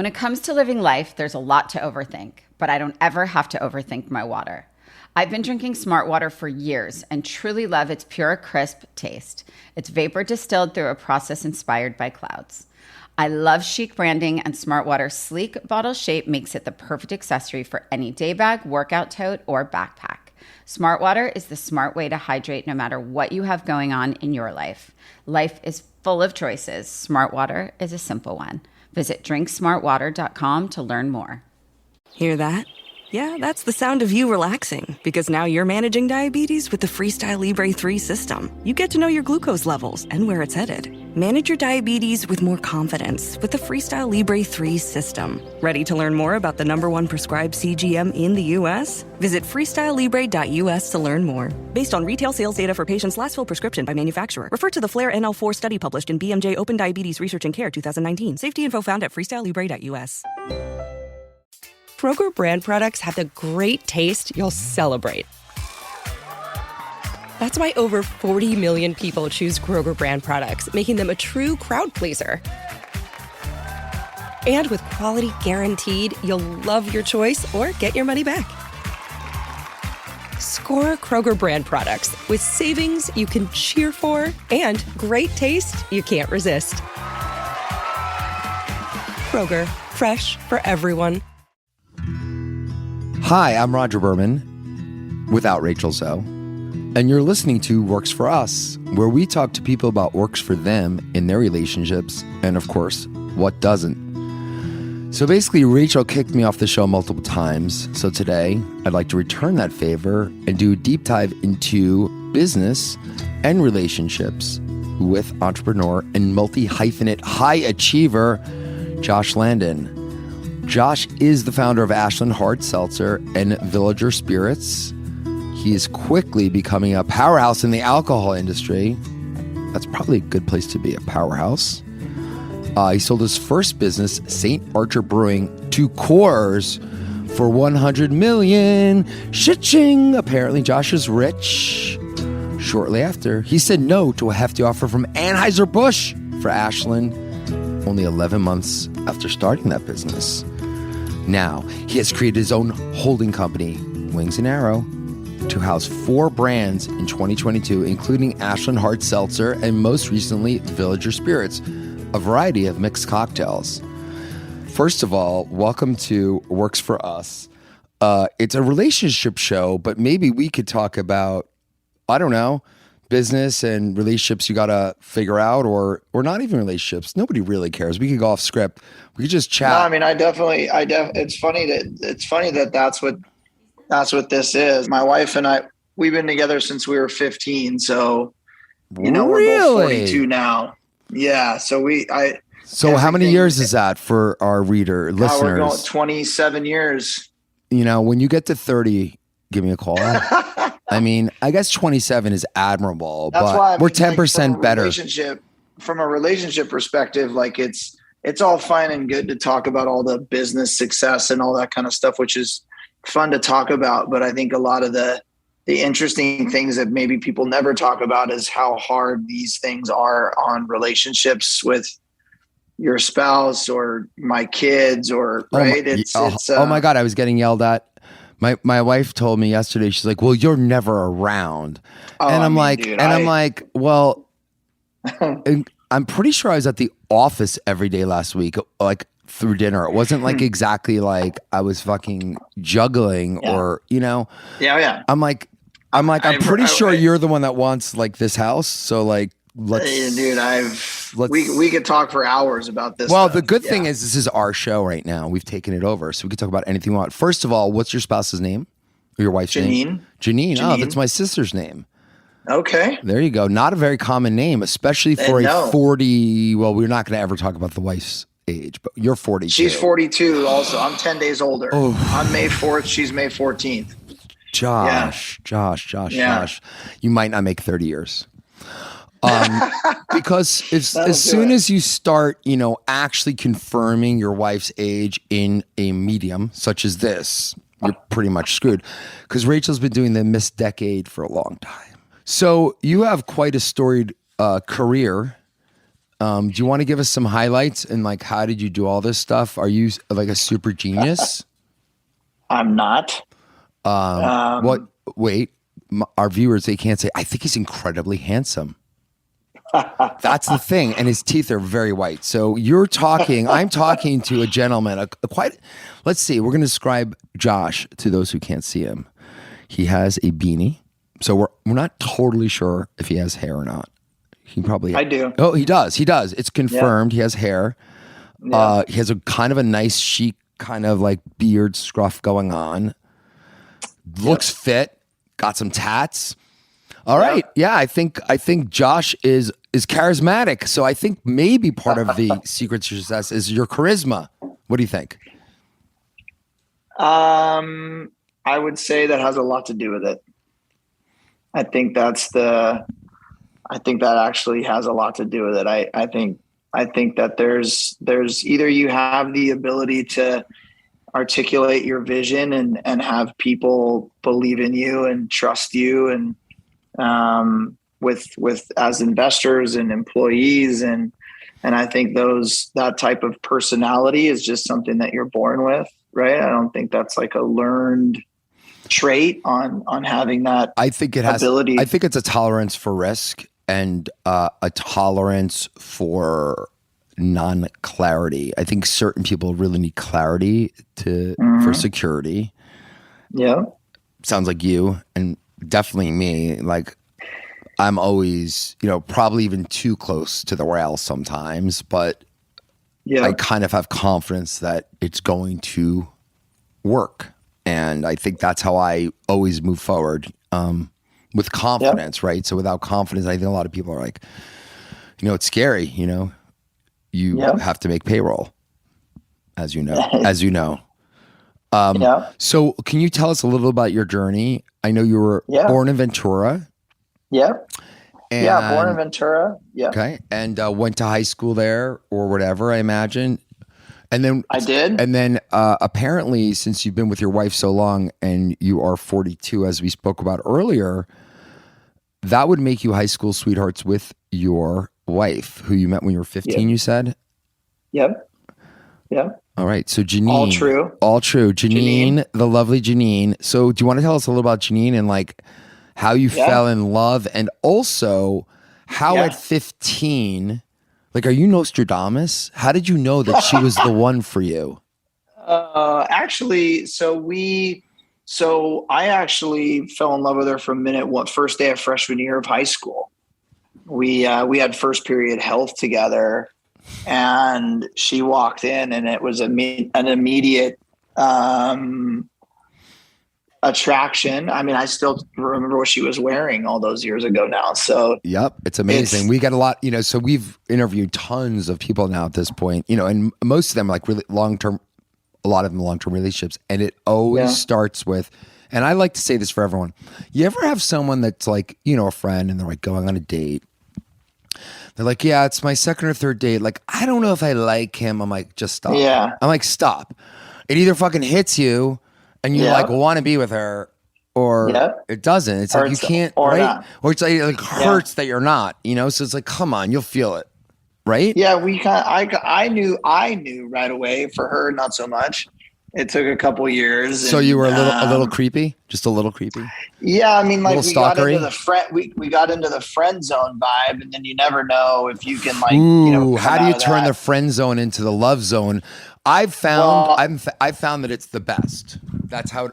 When it comes to living life, there's a lot to overthink, but I don't ever have to overthink my water. I've been drinking Smart Water for years and truly love its pure, crisp taste. It's vapor distilled through a process inspired by clouds. I love chic branding, and Smart Water's sleek bottle shape makes it the perfect accessory for any day bag, workout tote, or backpack. Smart Water is the smart way to hydrate no matter what you have going on in your life. Life is full of choices. Smart Water is a simple one. Visit drinksmartwater.com to learn more. Hear that? Yeah, that's the sound of you relaxing, because now you're managing diabetes with the Freestyle Libre 3 system. You get to know your glucose levels and where it's headed. Manage your diabetes with more confidence with the Freestyle Libre 3 system. Ready to learn more about the #1 prescribed CGM in the U.S.? Visit freestylelibre.us to learn more. Based on retail sales data for patients' last filled prescription by manufacturer. Refer to the FLAIR NL4 study published in BMJ Open Diabetes Research and Care 2019. Safety info found at freestylelibre.us. Kroger brand products have the great taste you'll celebrate. That's why over 40 million people choose Kroger brand products, making them a true crowd pleaser. And with quality guaranteed, you'll love your choice or get your money back. Score Kroger brand products with savings you can cheer for and great taste you can't resist. Kroger, fresh for everyone. Hi, I'm Rodger Berman, without Rachel Zoe, and you're listening to Works for Us, where we talk to people about works for them in their relationships, and of course, what doesn't. So basically, Rachel kicked me off the show multiple times, so today I'd like to return that favor and do a deep dive into business and relationships with entrepreneur and multi-hyphenate high achiever, Josh Landan. Josh is the founder of Ashland Hard Seltzer and Villager Spirits. He is quickly becoming a powerhouse in the alcohol industry. That's probably a good place to be, a powerhouse. He sold his first business, St. Archer Brewing, to Coors for $100 million. Shitching! Apparently, Josh is rich. Shortly after, he said no to a hefty offer from Anheuser-Busch for Ashland, only 11 months after starting that business. Now, he has created his own holding company, Wings and Arrow, to house 4 brands in 2022, including Ashland Hard Seltzer and most recently, Villager Spirits, a variety of mixed cocktails. First of all, welcome to Works for Us. It's a relationship show, but maybe we could talk about, I don't know, business and relationships you got to figure out, or not even relationships. Nobody really cares. We could go off script. We could just chat. No, I mean, it's funny that that's what this is. My wife and I, we've been together since we were 15. So, we're both 42 now. Yeah. So how many years is that for our listeners? We're going 27 years. When you get to 30, give me a call. I mean, I guess 27 is admirable, but we're 10% better. From a relationship perspective, like it's all fine and good to talk about all the business success and all that kind of stuff, which is fun to talk about. But I think a lot of the interesting things that maybe people never talk about is how hard these things are on relationships with your spouse or my kids, or right. Oh my God, I was getting yelled at. My wife told me yesterday, she's like, well, you're never around. And I'm like, well, I'm pretty sure I was at the office every day last week, like through dinner. It wasn't like exactly like I was fucking juggling or, Yeah. I'm pretty sure you're the one that wants like this house. So like, we could talk for hours about this. Well, the good thing is this is our show right now. We've taken it over, so we can talk about anything we want. First of all, what's your spouse's name or your wife's name? Janine. Oh, that's my sister's name. Okay. There you go. Not a very common name, especially for a 40. Well, we're not going to ever talk about the wife's age, but you're 42. She's 42 also. I'm 10 days older. Oh. I'm May 4th. She's May 14th. Josh. You might not make 30 years. Because as soon as you start, actually confirming your wife's age in a medium such as this, you're pretty much screwed. Because Rachel's been doing the Miss Decade for a long time. So you have quite a storied career. Do you want to give us some highlights and like, how did you do all this stuff? Are you like a super genius? I'm not. What? Wait, our viewers, they can't say, I think he's incredibly handsome. That's the thing. And his teeth are very white. So I'm talking to a gentleman, let's see, we're going to describe Josh to those who can't see him. He has a beanie. So we're not totally sure if he has hair or not. He probably, I do. Oh, he does. It's confirmed. Yeah. He has hair. Yeah. He has a kind of a nice chic kind of like beard scruff going on. Looks fit. Got some tats. All right. Yeah, I think Josh is charismatic. So I think maybe part of the secret to success is your charisma. What do you think? I would say that has a lot to do with it. I think that actually has a lot to do with it. I think that there's either you have the ability to articulate your vision and have people believe in you and trust you, and with as investors and employees, and I think that type of personality is just something that you're born with, right? I don't think that's like a learned trait on having that. I think it has ability. I think it's a tolerance for risk and a tolerance for non-clarity. I think certain people really need clarity for security. Yeah. Sounds like you, and definitely me. Like, I'm always, probably even too close to the rail sometimes, but I kind of have confidence that it's going to work. And I think that's how I always move forward, with confidence, right? So without confidence, I think a lot of people are like, it's scary, you have to make payroll, as you know. So can you tell us a little about your journey? I know you were born in Ventura. Yeah. Born in Ventura. Yeah. Okay. And went to high school there or whatever, I imagine. And then I did. And then apparently, since you've been with your wife so long and you are 42, as we spoke about earlier, that would make you high school sweethearts with your wife, who you met when you were 15, you said? Yep. All right. So Janine. All true. Janine, the lovely Janine. So do you want to tell us a little about Janine and like how you fell in love, and also how at 15, like, are you Nostradamus? How did you know that she was the one for you? Actually, so I actually fell in love with her from first day of freshman year of high school. We had first period health together, and she walked in, and it was an immediate attraction. I mean, I still remember what she was wearing all those years ago now. So yep, it's amazing. We got a lot, so we've interviewed tons of people now at this point, and most of them like really long-term, a lot of them long-term relationships. And it always starts with, and I like to say this for everyone, you ever have someone that's like, a friend, and they're like going on a date. They're like, yeah, it's my second or third date. Like, I don't know if I like him. I'm like, just stop. Yeah. I'm like, stop. It either fucking hits you and you like want to be with her, or it doesn't. It's like you can't, or right? not. Or it's like it hurts that you're not, So it's like, come on, you'll feel it, right? Yeah, I knew right away. For her, not so much. It took a couple years. So you were a little creepy, just a little creepy. Yeah, I mean, like we got stalkery? into we got into the friend zone vibe, and then you never know if you can like. How do you turn the friend zone into the love zone? I've found that it's the best. That's how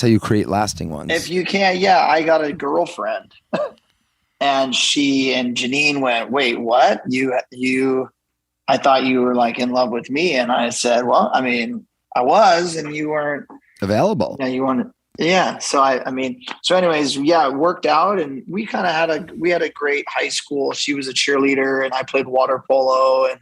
you create lasting ones. If you can't, I got a girlfriend, and she and Janine went, "Wait, what? You? I thought you were like in love with me," and I said, "Well, I mean, I was, and you weren't available. Yeah, you wanted." Yeah. So anyways, it worked out, and we kind of had a great high school. She was a cheerleader, and I played water polo, and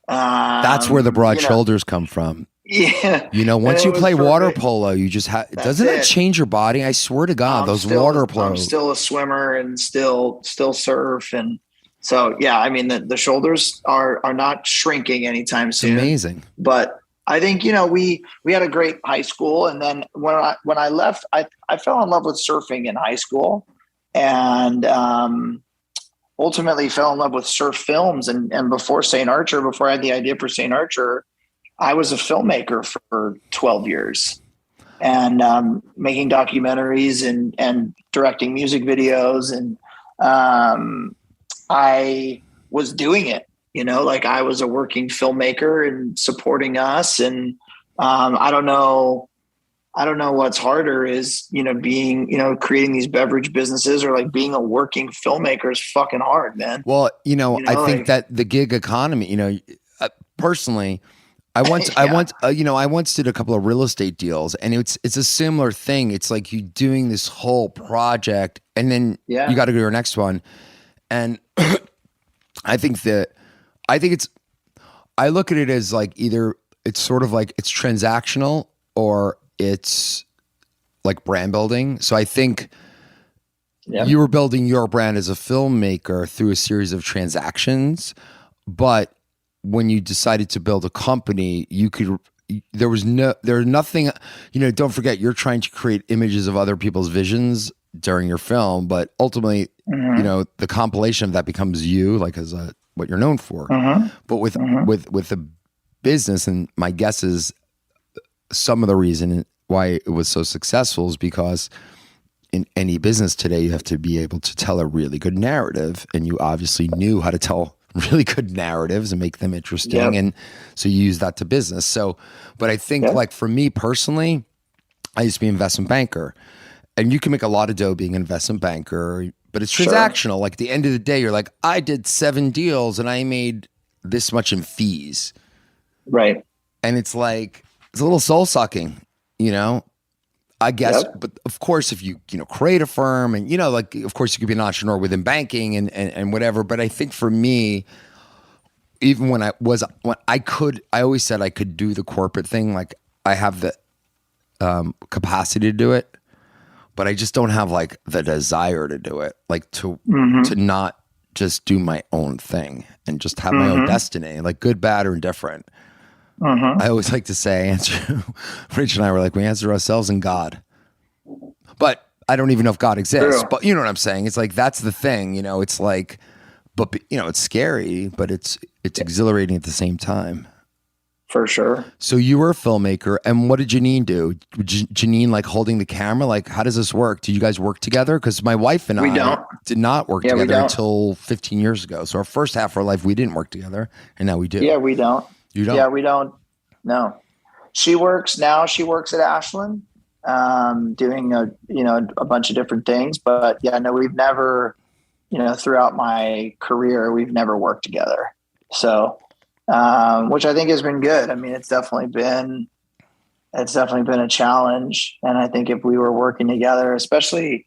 that's where the broad shoulders come from. Yeah. Once you play water polo, you just doesn't it change your body? I swear to God, water polo. I'm still a swimmer and still surf. And so, I mean, the shoulders are not shrinking anytime soon. It's amazing. But I think, we had a great high school. And then when I left, I fell in love with surfing in high school. And ultimately fell in love with surf films. And before St. Archer, before I had the idea for St. Archer, I was a filmmaker for 12 years and making documentaries and directing music videos. And I was doing it, like I was a working filmmaker and supporting us. And I don't know what's harder is, being, creating these beverage businesses or like being a working filmmaker is fucking hard, man. Well, I think that the gig economy, personally, I once did a couple of real estate deals, and it's a similar thing. It's like you doing this whole project and then you got to go to your next one. And I look at it as like either it's sort of like it's transactional or it's like brand building. So I think you were building your brand as a filmmaker through a series of transactions, but when you decided to build a company, there was nothing, don't forget you're trying to create images of other people's visions during your film, but ultimately, the compilation of that becomes you, like as what you're known for. But with the business, and my guess is some of the reason why it was so successful is because in any business today, you have to be able to tell a really good narrative, and you obviously knew how to tell really good narratives and make them interesting. And so you use that to business. So, but I think like for me personally, I used to be an investment banker, and you can make a lot of dough being an investment banker, but it's transactional. Like at the end of the day, you're like, I did 7 deals and I made this much in fees. Right. And it's like, it's a little soul sucking, I guess, but of course, if you create a firm and like of course you could be an entrepreneur within banking and whatever. But I think for me, even when I always said I could do the corporate thing. Like I have the capacity to do it, but I just don't have like the desire to do it. Like to not just do my own thing and just have my own destiny, like good, bad, or indifferent. I always like to say, Rich and I were like, we answer ourselves and God. But I don't even know if God exists. True. But you know what I'm saying? It's like, that's the thing, it's like, but it's scary, but it's exhilarating at the same time. For sure. So you were a filmmaker, and what did Janine do? Janine like holding the camera? Like, how does this work? Did you guys work together? Because my wife and I did not work together until 15 years ago. So our first half of our life, we didn't work together, and now we do. Yeah, we don't. You don't? Yeah, we don't. No. She works at Ashland, doing a bunch of different things. But yeah, no, we've never, throughout my career, we've never worked together. So, which I think has been good. I mean, it's definitely been a challenge. And I think if we were working together, especially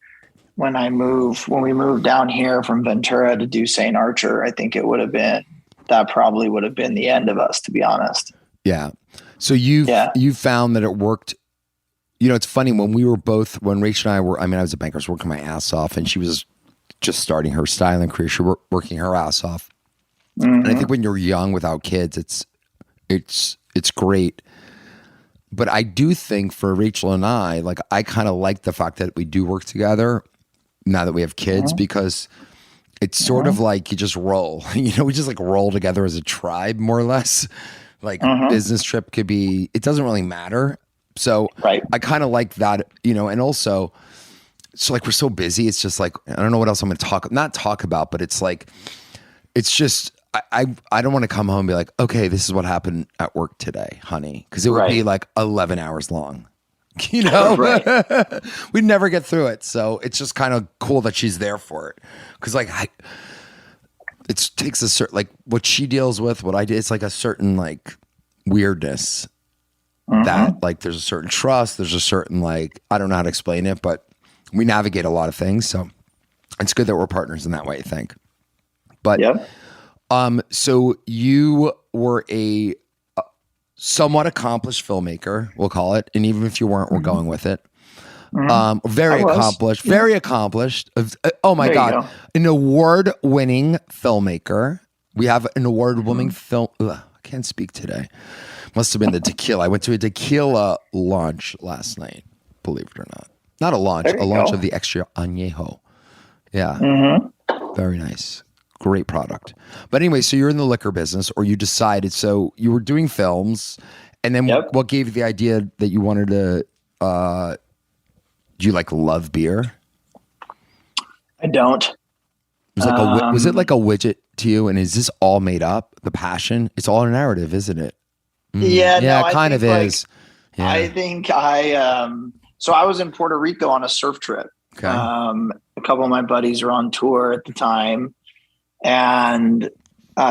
when we moved down here from Ventura to do St. Archer, I think that probably would have been the end of us, to be honest. Yeah. So you found that it worked. It's funny when Rachel and I were, I was a banker, I was working my ass off, and she was just starting her styling career. She was working her ass off. And I think when you're young without kids, it's great. But I do think for Rachel and I, like, I kind of like the fact that we do work together now that we have kids, because it's sort of like you just roll, we just like roll together as a tribe, more or less. Like business trip could be, it doesn't really matter. So I kind of like that, and also, so like we're so busy. It's just like, I don't know what else I'm going to not talk about, but it's like, it's just, I don't want to come home and be like, okay, this is what happened at work today, honey. Cause it would be like 11 hours long, we'd never get through it. So it's just kind of cool that she's there for it. Cause like, it takes a certain, like what she deals with, what I did, it's like a certain like weirdness that like, there's a certain trust, there's a certain like, I don't know how to explain it, but we navigate a lot of things. So it's good that we're partners in that way, I think. But, so you were a somewhat accomplished filmmaker, we'll call it. And even if you weren't, we're going with it. Very accomplished. Oh my God. An award-winning filmmaker. We have an award-winning film. I can't speak today. Must have been the tequila. I went to a tequila launch last night, believe it or not. Not a launch, a launch of the extra añejo. Yeah. Very nice. Great product. But anyway, so you're in the liquor business, or you decided, so you were doing films, and then what gave you the idea that you wanted to, do you like love beer? I don't. Was it like a widget to you? And is this all made up? The passion? It's all a narrative, isn't it? Yeah, it kind of is. Yeah. I think so I was in Puerto Rico on a surf trip. Okay. A couple of my buddies were on tour at the time, and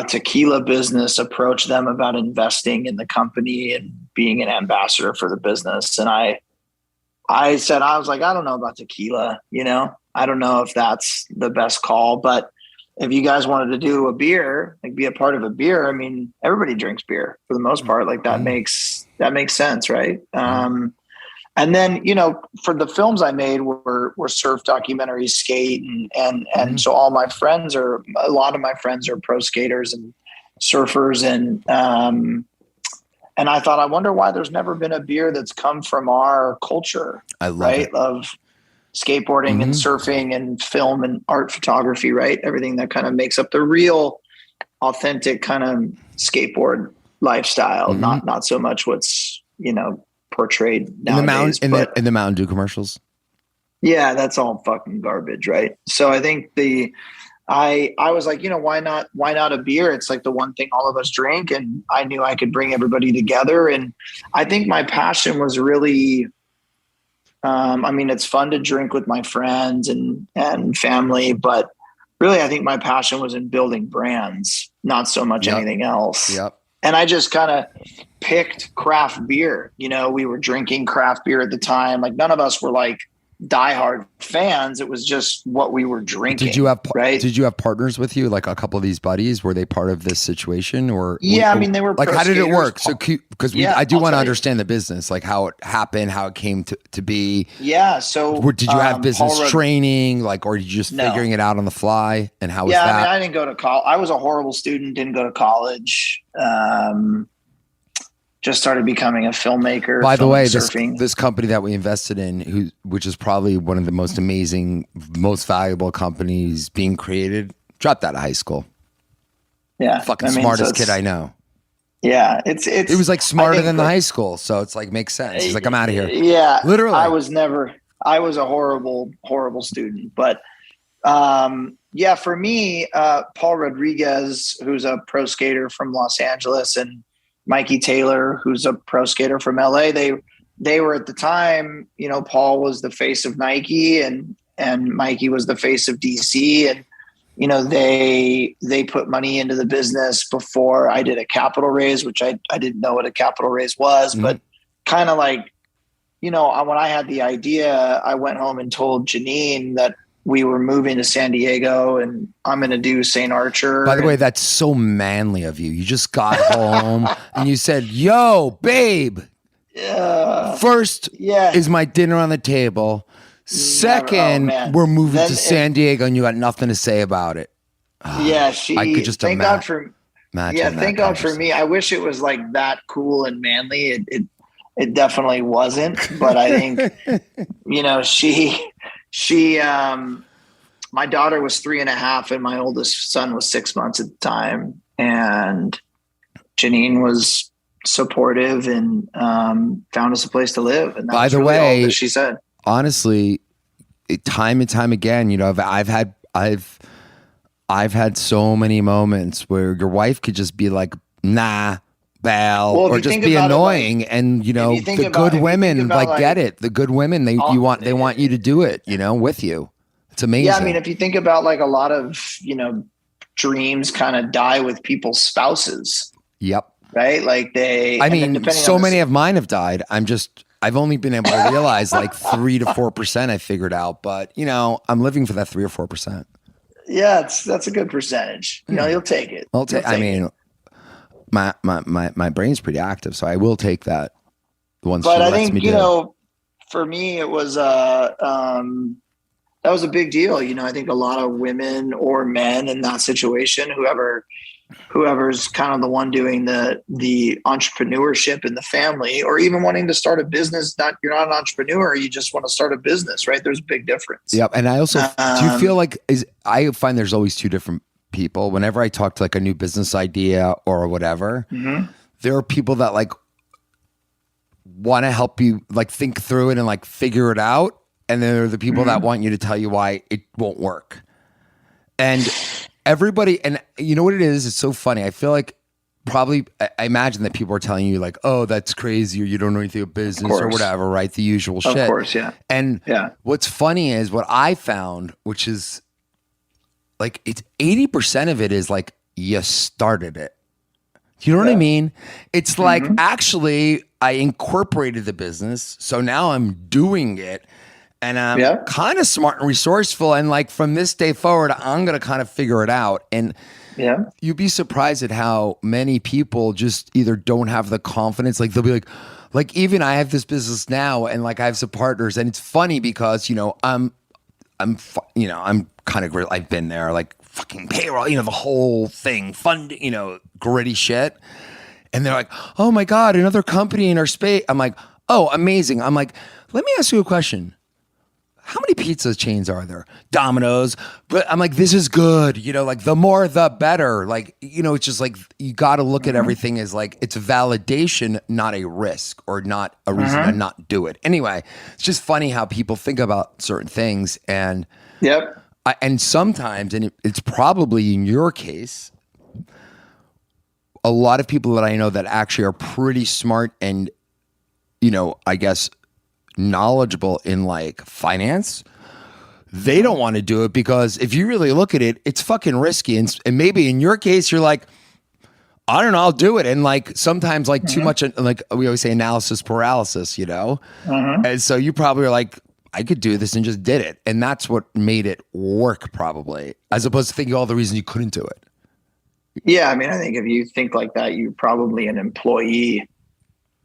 Tequila Business approached them about investing in the company and being an ambassador for the business. And I said, I was like, I don't know about tequila, I don't know if that's the best call, but if you guys wanted to do a beer, like be a part of a beer, I mean, everybody drinks beer for the most part. Like that makes sense. Right. And then, for the films I made were surf documentaries, skate, and so a lot of my friends are pro skaters and surfers. And I thought, I wonder why there's never been a beer that's come from our culture. I love it. Of skateboarding and surfing and film and art photography, right? Everything that kind of makes up the real authentic kind of skateboard lifestyle, not so much what's, portrayed nowadays. In the Mountain Dew commercials. Yeah, that's all fucking garbage, right? So I think I was like, why not a beer? It's like the one thing all of us drink, and I knew I could bring everybody together. And I think my passion was really, it's fun to drink with my friends and family, but really I think my passion was in building brands, not so much anything else. Yep. And I just kind of picked craft beer. We were drinking craft beer at the time. Like none of us were like diehard fans. It was just what we were drinking. Did you have partners with you? Like a couple of these buddies, were they part of this situation or? Yeah. They were like, how did it work? So, because I do want to understand the business, like how it happened, how it came to be. Yeah. So did you have business training, like, or did you just figuring it out on the fly? And how was that? I didn't go to college. I was a horrible student, didn't go to college. Just started becoming a filmmaker. By the way, this company that we invested in, which is probably one of the most amazing, most valuable companies being created, dropped out of high school. Yeah, Smartest kid I know. Yeah, it was like smarter than the high school, so it's like makes sense. He's like, I'm out of here. Yeah, literally. I was a horrible student, but for me, Paul Rodriguez, who's a pro skater from Los Angeles, and Mikey Taylor, who's a pro skater from LA. They were at the time, Paul was the face of Nike and Mikey was the face of DC. And, they put money into the business before I did a capital raise, which I didn't know what a capital raise was, but kind of like, when I had the idea, I went home and told Janine that we were moving to San Diego and I'm going to do St. Archer. By the way, that's so manly of you. You just got home and you said, yo, babe, first is my dinner on the table. Second, we're moving to San Diego and you got nothing to say about it. I could just imagine. Thank God for me. I wish it was like that cool and manly. It definitely wasn't, but I think, she, my daughter was 3.5 and my oldest son was 6 months at the time. And Janine was supportive and found us a place to live. And by the way, all that she said, honestly, time and time again, I've had so many moments where your wife could just be like, nah, bail, or just be annoying. And the good women get it. The good women, they want you to do it, with you. It's amazing. Yeah. If you think about like a lot of, dreams kind of die with people's spouses. Yep. Right. Like so many of mine have died. I've only been able to realize like 3 to 4% I figured out, but I'm living for that 3 or 4%. Yeah. That's a good percentage. You'll take it. My brain's pretty active, so I will take that. But I think, for me, it was, that was a big deal. I think a lot of women or men in that situation, whoever's kind of the one doing the entrepreneurship in the family, or even wanting to start a business, you're not an entrepreneur, you just want to start a business, right? There's a big difference. Yep. And I also, do you feel like I find there's always two different people, whenever I talk to like a new business idea or whatever, there are people that like want to help you like think through it and like figure it out. And then there are the people that want you to tell you why it won't work. And everybody, and you know what it is? It's so funny. I feel like probably, I imagine that people are telling you like, oh, that's crazy, or you don't know anything about business or whatever, right? The usual shit. Of course, yeah. And what's funny is what I found, which is like, it's 80% of it is like, you started it. You know what I mean? It's like, actually, I incorporated the business. So now I'm doing it. And I'm kind of smart and resourceful. And like from this day forward, I'm going to kind of figure it out. And you'd be surprised at how many people just either don't have the confidence. Like they'll be like even I have this business now and like I have some partners. And it's funny because, you know, I'm kind of, I've been there, like fucking payroll, you know, the whole thing, funding, you know, gritty shit. And they're like, oh my God, another company in our space. I'm like, oh, amazing. I'm like, let me ask you a question. How many pizza chains are there? Domino's. But I'm like, this is good. You know, like the more, the better. Like, you know, it's just like, you got to look at everything as like, it's a validation, not a risk or not a reason to not do it. Anyway, it's just funny how people think about certain things. And and sometimes, and it's probably in your case, a lot of people that I know that actually are pretty smart and, you know, I guess, knowledgeable in like finance, they don't want to do it because if you really look at it, it's fucking risky. And maybe in your case, you're like, I don't know, I'll do it. And like sometimes like too much, like we always say analysis paralysis, you know? And so you probably are like, I could do this and just did it. And that's what made it work probably, as opposed to thinking all the reasons you couldn't do it. Yeah. I mean, I think if you think like that, you're probably an employee,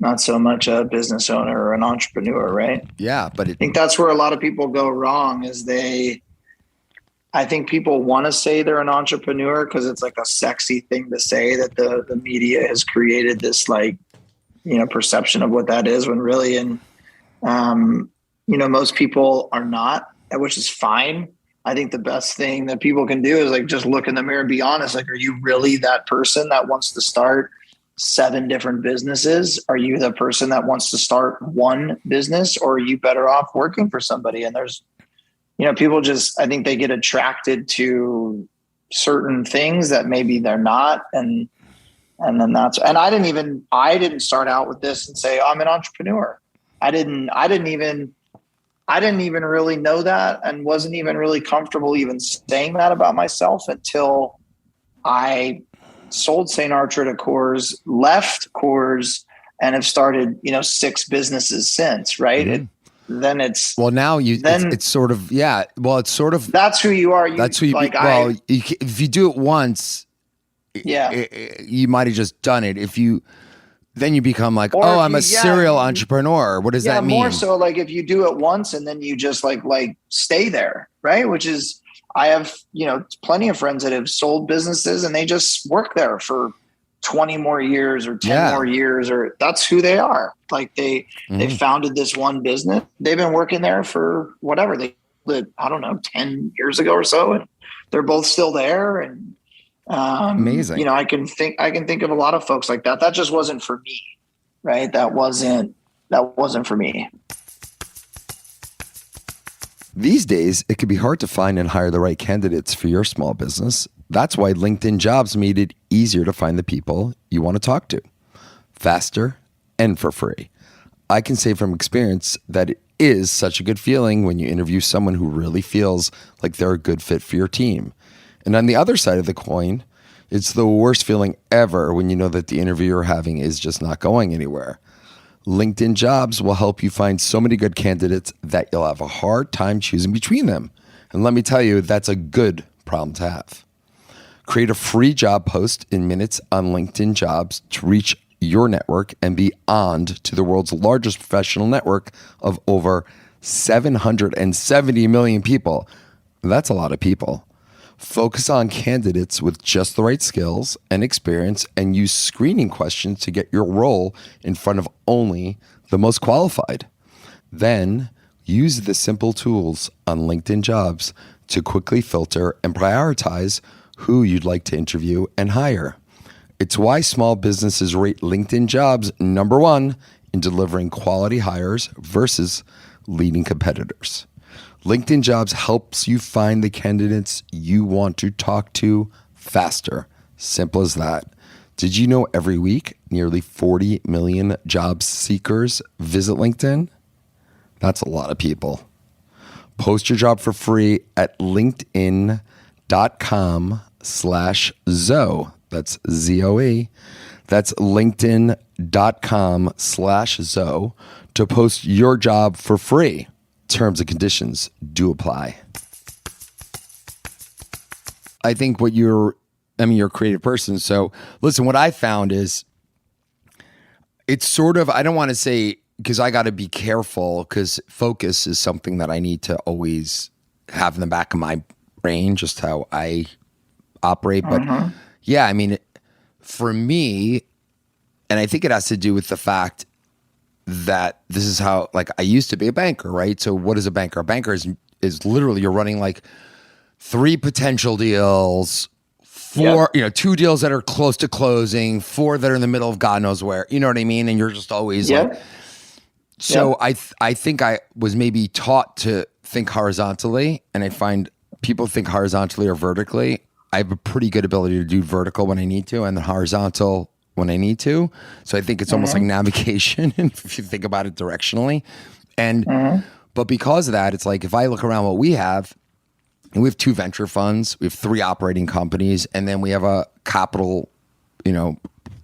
not so much a business owner or an entrepreneur, right? Yeah, but I think that's where a lot of people go wrong is I think people want to say they're an entrepreneur because it's like a sexy thing to say, that the media has created this like, you know, perception of what that is, when really, you know, most people are not, which is fine. I think the best thing that people can do is like, just look in the mirror and be honest. Like, are you really that person that wants to start 7 different businesses? Are you the person that wants to start one business, or are you better off working for somebody? And there's, you know, people just, I think they get attracted to certain things that maybe they're not. And then that's, and I didn't start out with this and say, I'm an entrepreneur. I didn't even really know that, and wasn't even really comfortable even saying that about myself until I sold St. Archer to Coors, left Coors, and have started, you know, 6 businesses since, right? Then it's, well, now it's sort of, it's sort of, that's who you are. That's who you, like, if you do it once, you might've just done it. Then you become like, oh, I'm a serial entrepreneur. What does that mean? More so like if you do it once and then you just like stay there, right? Which is, I have, you know, plenty of friends that have sold businesses and they just work there for 20 more years or 10 more years, or that's who they are. Like they founded this one business. They've been working there for whatever they did, I don't know, 10 years ago or so. And they're both still there. And, amazing. You know, I can think of a lot of folks like that. That just wasn't for me, right? That wasn't for me. These days, it can be hard to find and hire the right candidates for your small business. That's why LinkedIn Jobs made it easier to find the people you want to talk to, faster and for free. I can say from experience that it is such a good feeling when you interview someone who really feels like they're a good fit for your team. And on the other side of the coin, it's the worst feeling ever when you know that the interview you're having is just not going anywhere. LinkedIn Jobs will help you find so many good candidates that you'll have a hard time choosing between them. And let me tell you, that's a good problem to have. Create a free job post in minutes on LinkedIn Jobs to reach your network and beyond to the world's largest professional network of over 770 million people. That's a lot of people. Focus on candidates with just the right skills and experience and use screening questions to get your role in front of only the most qualified. Then use the simple tools on LinkedIn Jobs to quickly filter and prioritize who you'd like to interview and hire. It's why small businesses rate LinkedIn Jobs #1 in delivering quality hires versus leading competitors. LinkedIn Jobs helps you find the candidates you want to talk to faster. Simple as that. Did you know every week nearly 40 million job seekers visit LinkedIn? That's a lot of people. Post your job for free at linkedin.com/Zoe. That's ZOE. That's linkedin.com/Zoe to post your job for free. Terms and conditions do apply. I think you're a creative person. So listen, what I found is it's sort of, I don't want to say, because I got to be careful because focus is something that I need to always have in the back of my brain, just how I operate. But yeah, I mean, for me, and I think it has to do with the fact that this is how, like, I used to be a banker, right? So what is a banker? A banker is literally, you're running like 3 potential deals, 4, 2 deals that are close to closing, 4 that are in the middle of God knows where, you know what I mean? And you're just always like, so I think I was maybe taught to think horizontally, and I find people think horizontally or vertically. I have a pretty good ability to do vertical when I need to, and then horizontal when I need to. So I think it's almost like navigation if you think about it directionally. And but because of that, it's like if I look around what we have, and we have 2 venture funds, we have 3 operating companies, and then we have a capital,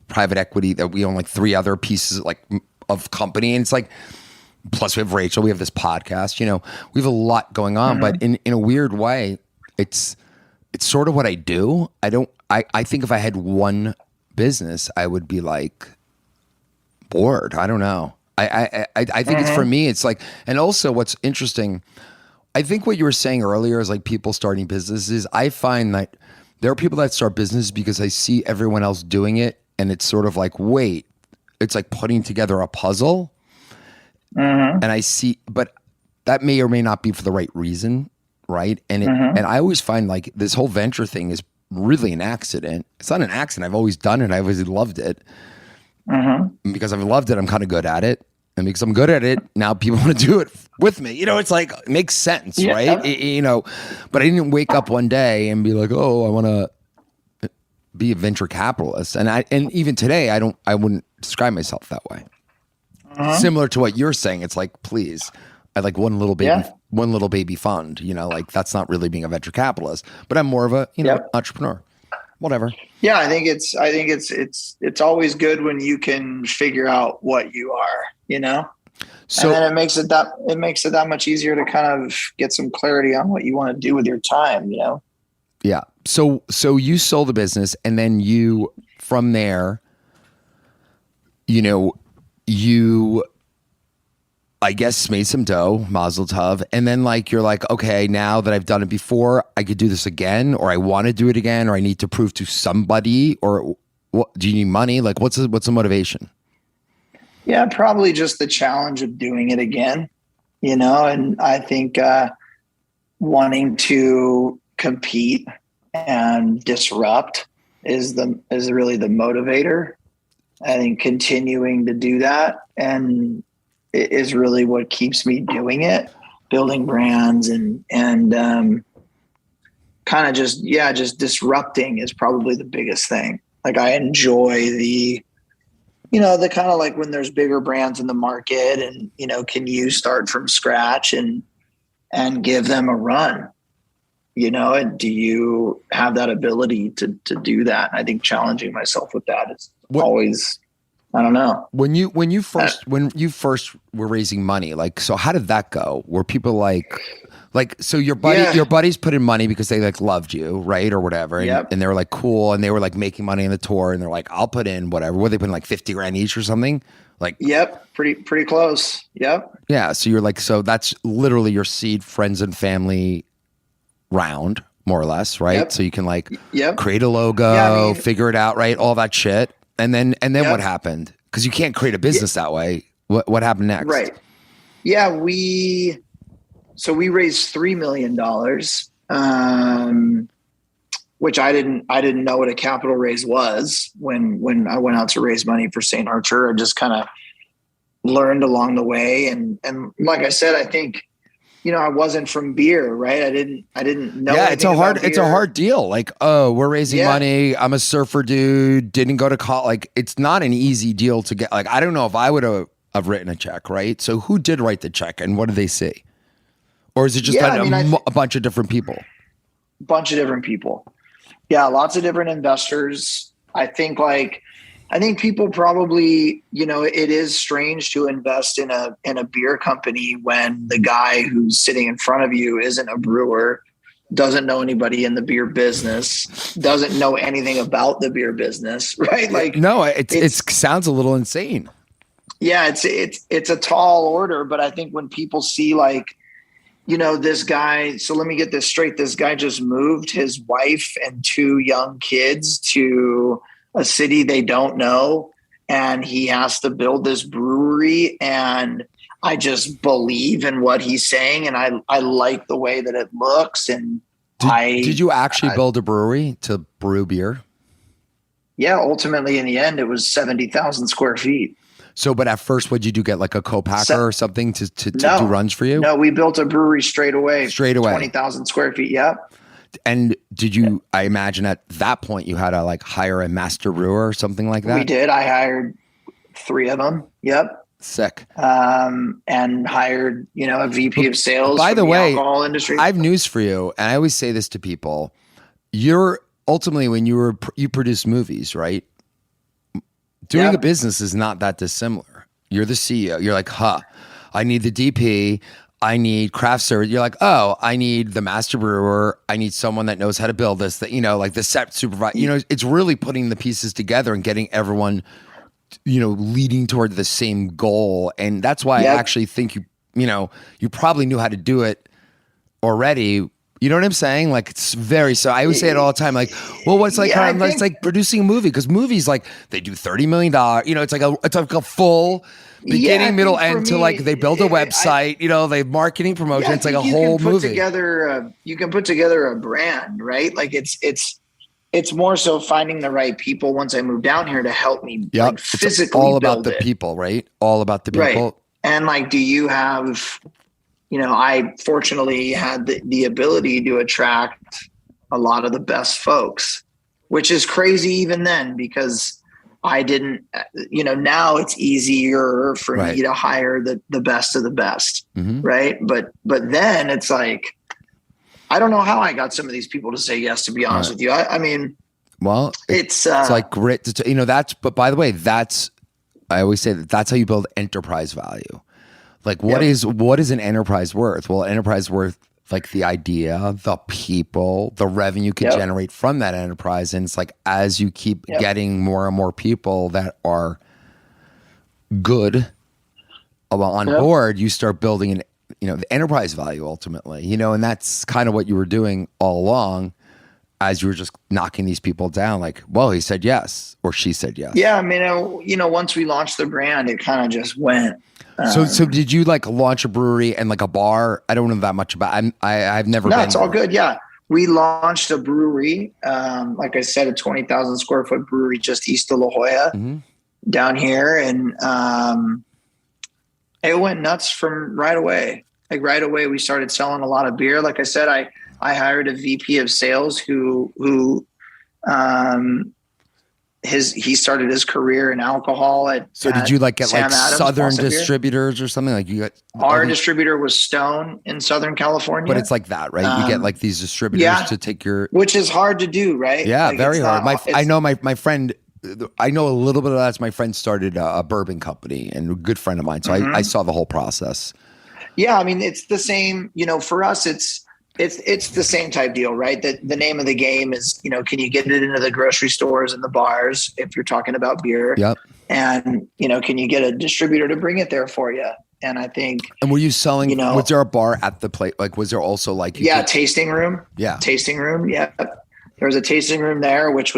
private equity that we own like 3 other pieces of company. And it's like, plus we have Rachel, we have this podcast, we have a lot going on, but in a weird way, it's sort of what I do. I think if I had one business, I would be like bored. I don't know. I think it's, for me, it's like, and also what's interesting, I think what you were saying earlier is like people starting businesses. I find that there are people that start businesses because I see everyone else doing it. And it's sort of like, wait, it's like putting together a puzzle. And I see, but that may or may not be for the right reason. Right. And and I always find like this whole venture thing is really an accident. It's not an accident. I've always done it. I've always loved it. And because I've loved it, I'm kind of good at it. And because I'm good at it, now people want to do it with me. It's like, it makes sense, right? But I didn't wake up one day and be like, oh, I want to be a venture capitalist. And even today, I wouldn't describe myself that way. Similar to what you're saying, it's like, please, I like one little baby fund, like that's not really being a venture capitalist, but I'm more of a, entrepreneur, whatever. Yeah. I think it's always good when you can figure out what you are, so, and then it makes it that much easier to kind of get some clarity on what you want to do with your time, Yeah. So you sold the business, and then you, from there, you, I guess, made some dough, mazel tov. And then you're like, okay, now that I've done it before, I could do this again, or I want to do it again, or I need to prove to somebody, or what, do you need money? Like what's the motivation? Yeah, probably just the challenge of doing it again, and I think wanting to compete and disrupt is really the motivator. I think continuing to do that and it is really what keeps me doing it, building brands and kind of just disrupting is probably the biggest thing. Like I enjoy the kind of like when there's bigger brands in the market and, can you start from scratch and give them a run, and do you have that ability to do that? I think challenging myself with that is always, I don't know. When you first were raising money, so how did that go? Were people like, so your buddies put in money because they loved you, right? Or whatever. And, and they were cool. And they were making money on the tour and they're like, I'll put in whatever. Were they putting 50 grand each or something? Pretty close. Yep. Yeah. So you're so that's literally your seed, friends and family round, more or less. Right. Yep. So you can create a logo, figure it out, right? All that shit. And then what happened? Because you can't create a business that way. What happened next? Right. Yeah, So we raised $3 million which I didn't know what a capital raise was when I went out to raise money for St. Archer. I just kind of learned along the way. And like I said, I think, I wasn't from beer, right? I didn't know. Yeah, it's a hard deal. Like, oh, we're raising money. I'm a surfer dude. Didn't go to college. Like, it's not an easy deal to get. Like, I don't know if I would have written a check, right? So who did write the check and what did they say? Or is it just a bunch of different people? Bunch of different people. Yeah, lots of different investors. I think people probably, it is strange to invest in a beer company when the guy who's sitting in front of you isn't a brewer, doesn't know anybody in the beer business, doesn't know anything about the beer business, right? Like, no, it sounds a little insane. Yeah, it's a tall order, but I think when people see like, this guy, so let me get this straight. This guy just moved his wife and 2 young kids to a city they don't know, and he has to build this brewery. And I just believe in what he's saying, and I like the way that it looks. And did you actually build a brewery to brew beer? Yeah, ultimately in the end, it was 70,000 square feet. So, but at first, what'd you do? Get like a co-packer or something to do runs for you? No, we built a brewery straight away. 20,000 square feet. Yep. And did you, I imagine at that point you had to like hire a master brewer or something like that? We did. I hired 3 of them. Yep. Sick. And hired, a VP of sales. By the way, alcohol industry. I have news for you. And I always say this to people. You're ultimately, when you produce movies, right? Doing a business is not that dissimilar. You're the CEO. You're like, I need the DP. I need craft service. You're like, I need the master brewer. I need someone that knows how to build this, that, like the set supervisor. It's really putting the pieces together and getting everyone, leading toward the same goal. And that's why I actually think you probably knew how to do it already. You know what I'm saying? Like, it's so I always say it all the time. Like, well, what's like, it's like producing a movie, because movies, like, they do $30 million. It's like a full beginning, middle, end to like they build a website. They have marketing, promotion. It's like a whole movie. You can put together a brand, right? Like it's more so finding the right people. Once I moved down here to help me like, physically, it's all about the people, right? All about the people. Right. And like, do you have? I fortunately had the ability to attract a lot of the best folks, which is crazy even then, because I didn't, now it's easier for me to hire the best of the best. Mm-hmm. Right. But then it's like, I don't know how I got some of these people to say yes, to be honest with you. I mean, well, it's like grit, but by the way, I always say that's how you build enterprise value. Like, what is an enterprise worth? Well, enterprise worth like the idea, the people, the revenue could generate from that enterprise. And it's like, as you keep getting more and more people that are good on board, you start building the enterprise value ultimately, and that's kind of what you were doing all along as you were just knocking these people down. Like, well, he said yes, or she said yes. Yeah. I mean, once we launched the brand, it kind of just went. So did you like launch a brewery and like a bar? I don't know that much about. I've never. No, it's all good. Yeah, we launched a brewery. Like I said, a 20,000 square foot brewery just east of La Jolla, down here, and it went nuts from right away. Like right away, we started selling a lot of beer. Like I said, I hired a VP of sales who he started his career in alcohol did you like get Sam like Adams, Southern distributors or something? Like you got our distributor was Stone in Southern California, but it's like that, right? You get like these distributors to take your, which is hard to do, right? Yeah, like very hard. I know my friend. I know a little bit of that. My friend started a bourbon company and a good friend of mine, so I saw the whole process. Yeah, I mean it's the same. For us, it's the same type deal, right? The name of the game is, can you get it into the grocery stores and the bars if you're talking about beer? Yep. And, can you get a distributor to bring it there for you? And I think. And were you selling, was there a bar at the place? Like, was there also like. Tasting room. Yeah. Tasting room. Yeah. There was a tasting room there, which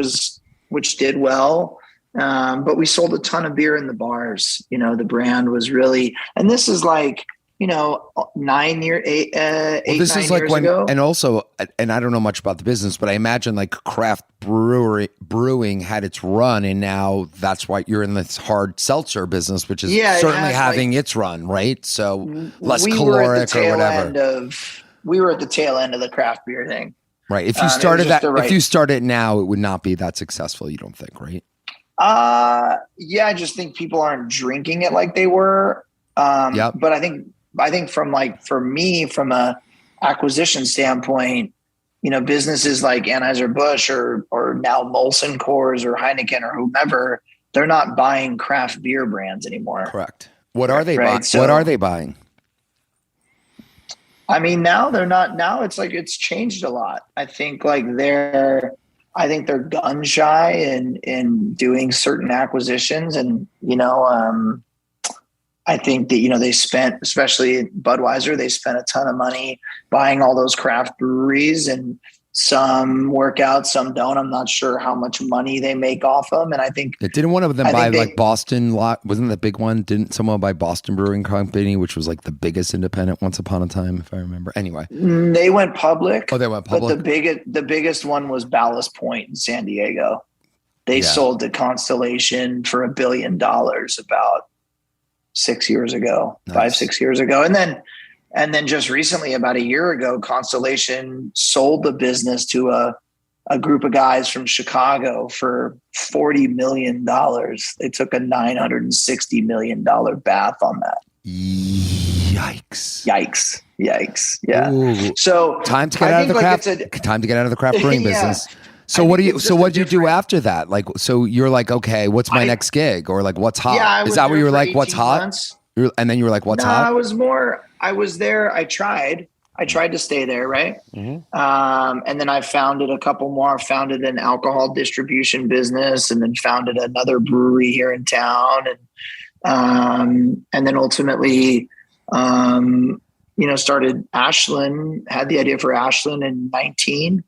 did well. But we sold a ton of beer in the bars. The brand was really, and this is like, this is like when, ago. And also, and I don't know much about the business, but I imagine like craft brewing had its run, and now that's why you're in this hard seltzer business, which is certainly having its run, right? So less caloric or whatever. We were at the tail end of the craft beer thing. Right. If you started if you started now, it would not be that successful, you don't think, right? Yeah, I just think people aren't drinking it like they were. But I think from for me, from a acquisition standpoint, businesses like Anheuser-Busch or now Molson Coors or Heineken or whomever, they're not buying craft beer brands anymore. Correct. What are they buying? What are they buying? I mean, now they're not. Now it's like it's changed a lot. I think they're gun shy in doing certain acquisitions, and I think that, they spent, especially Budweiser, they spent a ton of money buying all those craft breweries, and some work out, some don't. I'm not sure how much money they make off them. And I think didn't one of them buy Boston lot? Wasn't the big one? Didn't someone buy Boston Brewing Company, which was like the biggest independent once upon a time, if I remember? Anyway, they went public. Oh, they went public. But the biggest one was Ballast Point in San Diego. They sold to Constellation for $1 billion about 6 years ago, nice. 5-6 years ago. And then just recently, about a year ago, Constellation sold the business to a group of guys from Chicago for $40 million. They took a $960 million bath on that. Yikes. Yeah. Ooh. So time to get out of the craft brewing business. So what do you do after that? Like, so you're like, okay, what's my next gig? Or like, what's hot? Yeah, is that what you were like? What's hot? And then you were like, what's hot? I was there. I tried to stay there. Right. Mm-hmm. And then I founded a couple more, founded an alcohol distribution business, and then founded another brewery here in town. And then ultimately, started Ashland, had the idea for Ashland in 2019.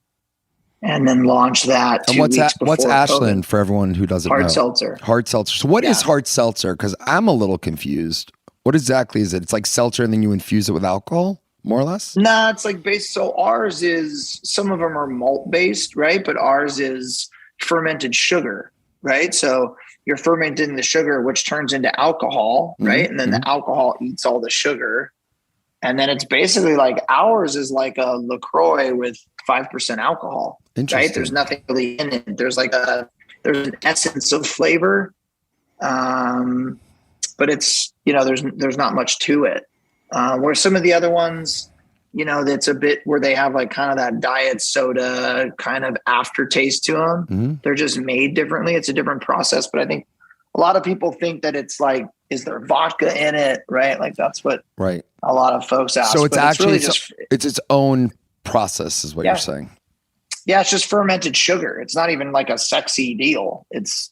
And then launched that. And what's Ashland for everyone who doesn't know? Hard seltzer. Hard seltzer. So what is hard seltzer? Because I'm a little confused. What exactly is it? It's like seltzer and then you infuse it with alcohol, more or less? Nah, it's like based. So ours is, some of them are malt based, right? But ours is fermented sugar, right? So you're fermenting the sugar, which turns into alcohol, right? And then the alcohol eats all the sugar. And then it's basically like ours is like a LaCroix with 5% alcohol, right? There's nothing really in it. There's an essence of flavor. But it's, there's not much to it. Where some of the other ones, that's a bit where they have like kind of that diet soda kind of aftertaste to them. Mm-hmm. They're just made differently. It's a different process, but I think a lot of people think that it's like, is there vodka in it? Right. Like that's what a lot of folks ask. So it's actually, it's its own process is what you're saying. Yeah. It's just fermented sugar. It's not even like a sexy deal. That's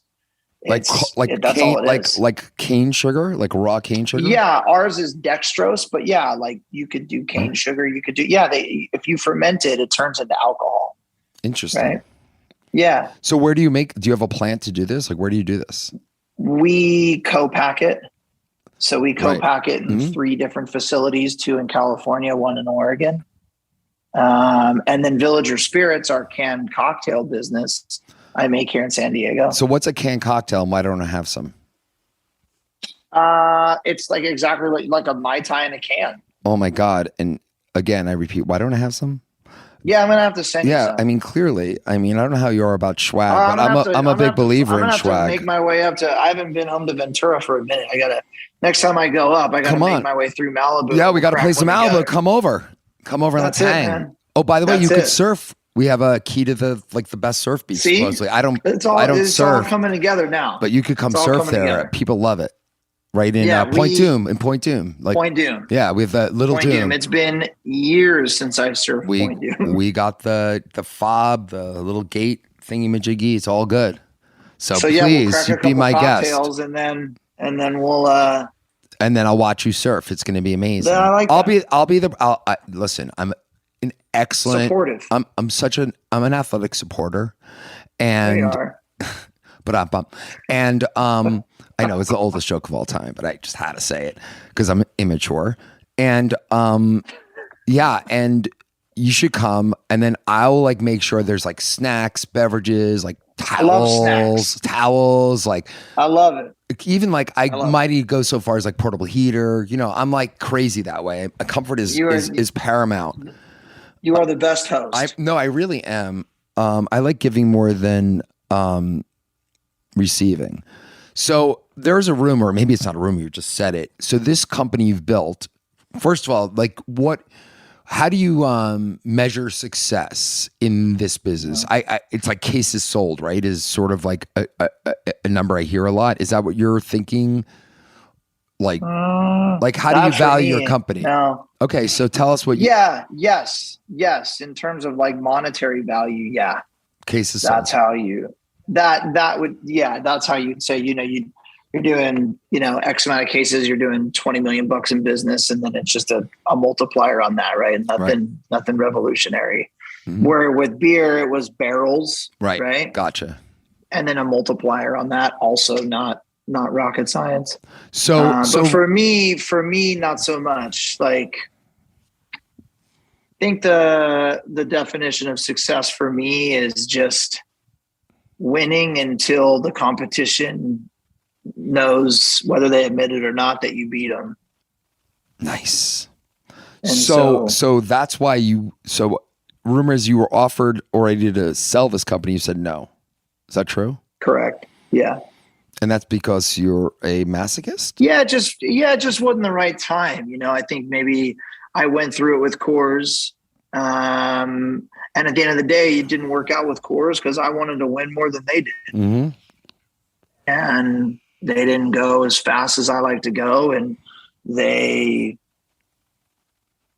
cane sugar, like raw cane sugar. Yeah. Ours is dextrose, but like you could do cane sugar. You could do, if you ferment it, it turns into alcohol. Interesting. Right? Yeah. So do you have a plant to do this? Like, where do you do this? We co-pack it. So we co-pack it in 3 different facilities, 2 in California, 1 in Oregon. And then Villager Spirits, our canned cocktail business, I make here in San Diego. So what's a canned cocktail? Why don't I have some? It's like exactly like a Mai Tai in a can. Oh my God. And again, I repeat, why don't I have some? Yeah, I'm going to have to send you some. I mean, clearly, I don't know how you are about swag, but I'm a big believer in swag. I'm make my way up to, I haven't been home to Ventura for a minute. Next time I go up, I got to make my way through Malibu. Yeah, we got to play some Malibu. Come over and let's hang. Man. Oh, by the way, you could surf. We have a key to the best surf beach. See? Supposedly. I don't it's surf. All coming together now. But you could come surf there. Together. People love it. Right in Point Doom. Like, Point Doom. Yeah, we have that little Point Doom. It's been years since I've surfed Point Doom. We got the fob, the little gate thingy-majiggy. It's all good. So please, we'll be my guest. And then we'll and then I'll watch you surf. It's going to be amazing. I like that. Listen, I'm an excellent supportive. I'm an athletic supporter, and you are. I know it's the oldest joke of all time, but I just had to say it because I'm immature. And yeah, and you should come, and then I'll like make sure there's like snacks, beverages, like towels, like I love it. even like I might even go so far as like portable heater. You know, I'm like crazy that way. Comfort is paramount. You are the best host. I really am. I like giving more than receiving. So there's a rumor, maybe it's not a rumor, you just said it. So this company you've built, first of all, like how do you measure success in this business? It's like cases sold, right? Is sort of like a number I hear a lot. Is that what you're thinking? Like how do you value your company? No. Okay, so tell us what. Yes. In terms of like monetary value, yeah. Cases. That's sold. how you. That's how you'd say. You're doing X amount of cases. You're doing $20 million in business, and then it's just a multiplier on that, right? Nothing revolutionary. Mm-hmm. Where with beer, it was barrels, right? Gotcha. And then a multiplier on that, also not rocket science. So for me, not so much. Like, I think the definition of success for me is just winning until the competition knows, whether they admit it or not, that you beat them. Nice. And so that's why rumors you were offered already to sell this company, you said no. Is that true? Correct. Yeah. And that's because you're a masochist? Yeah, it just wasn't the right time. I think maybe I went through it with Coors. And at the end of the day, it didn't work out with Coors because I wanted to win more than they did. Mm-hmm. And they didn't go as fast as I like to go. And it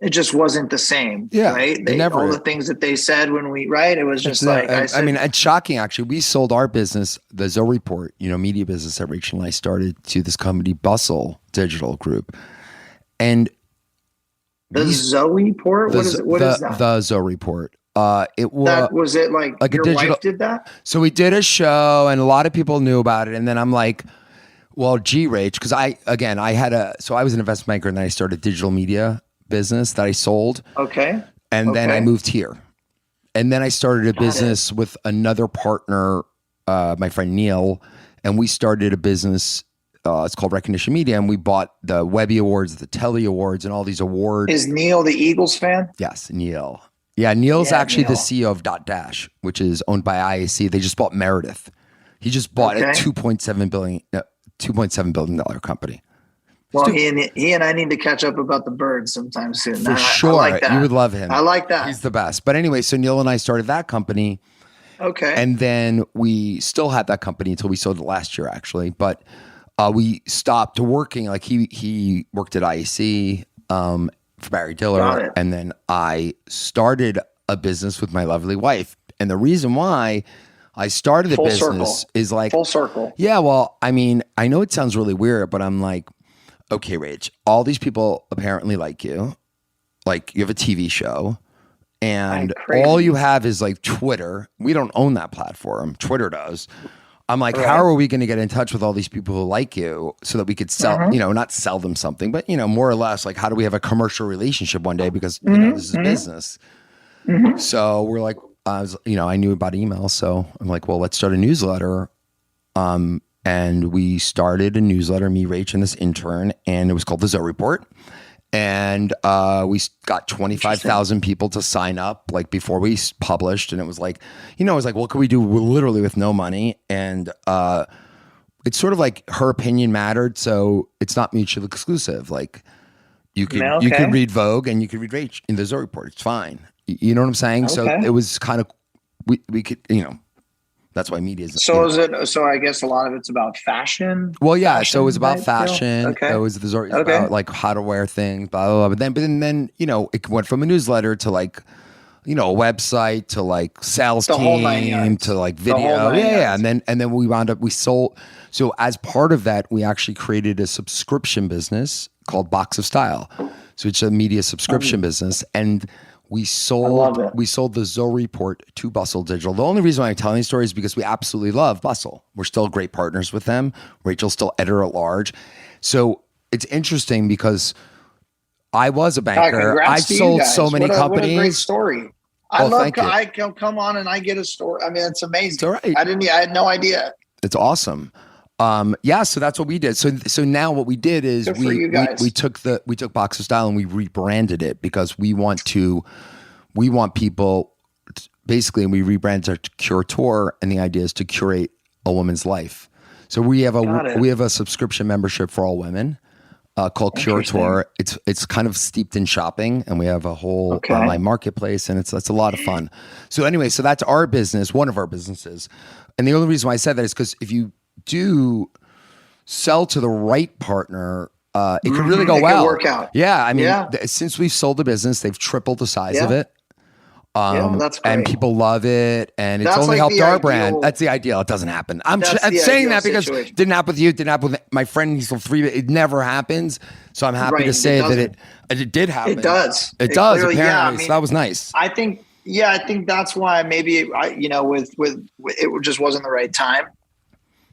just wasn't the same. Yeah. Right. All the things that they said when it was just it's shocking. Actually, we sold our business, the Zoe Report, media business that Rachel and I started, to this company, Bustle Digital Group. And Zoe Report? What is that? The Zoe Report. Was it like your wife did that? So we did a show and a lot of people knew about it. And then I'm like, well, gee, Rach, because I was an investment banker and then I started a digital media business that I sold. Okay. And then I moved here. And then I started a business with another partner, my friend Neil, and we started a business. It's called Recognition Media, and we bought the Webby Awards, the Telly Awards, and all these awards. Is Neil the Eagles fan? Yes, Neil. Yeah, Neil's actually the CEO of Dash, which is owned by IAC. They just bought Meredith. He just bought a $2.7 billion company. Well, he and I need to catch up about the birds sometime soon. For sure. I like that. You would love him. I like that. He's the best. But anyway, so Neil and I started that company. Okay. And then we still had that company until we sold it last year, actually. But we stopped working. Like he worked at IAC for Barry Diller. And then I started a business with my lovely wife. And the reason why I started the business is like full circle. Yeah, well, I mean, I know it sounds really weird, but I'm like, okay, Rach, all these people apparently like you. Like, you have a TV show, and all you have is like Twitter. We don't own that platform. Twitter does. I'm like, how are we going to get in touch with all these people who like you so that we could sell, not sell them something, but, more or less, like, how do we have a commercial relationship one day? Because, this is business. Mm-hmm. So we're like, I knew about email. So I'm like, well, let's start a newsletter. And we started a newsletter, me, Rach, and this intern, and it was called the Zoe Report. And we got 25,000 people to sign up like before we published. And it was like, what could we do literally with no money? And it's sort of like her opinion mattered. So it's not mutually exclusive. Like you could read Vogue and you could read Rach in the Zoe Report. It's fine. You know what I'm saying? Okay. So it was kind of, we could, that's why media is. So so I guess a lot of it's about fashion. Well, yeah. So it was about fashion. Okay. It was about like how to wear things, blah, blah, blah. But then, it went from a newsletter to like, a website to like sales team to like video. Yeah. And then we sold. So as part of that, we actually created a subscription business called Box of Style. So it's a media subscription business. And we sold the Zoe Report to Bustle Digital. The only reason why I'm telling these stories is because we absolutely love Bustle. We're still great partners with them. Rachel's still editor at large. So it's interesting because I was a banker. Congrats I've to you sold guys. so many companies. What a great story. Thank you. I can come on and I get a story. I mean, it's amazing. It's all right. I had no idea. It's awesome. Yeah, so that's what we did. So now what we did is we took Box of Style and we rebranded it because we want people basically, and we rebranded our Cure Tour, and the idea is to curate a woman's life. So we have a subscription membership for all women called Cure Tour. It's kind of steeped in shopping, and we have a whole online marketplace, and it's a lot of fun. So anyway, so that's our business, one of our businesses. And the only reason why I said that is because if you do sell to the right partner, it could really go well. It could work out. Yeah, I mean, since we've sold the business, they've tripled the size of it. That's great. And people love it, and it's only helped our brand. That's the ideal. It doesn't happen. I'm saying that because it didn't happen with you. It didn't happen with my friend. He's sold 3. It never happens. So I'm happy to say that it did happen. It does. It does clearly, apparently. So that was nice. I think that's why maybe with it just wasn't the right time.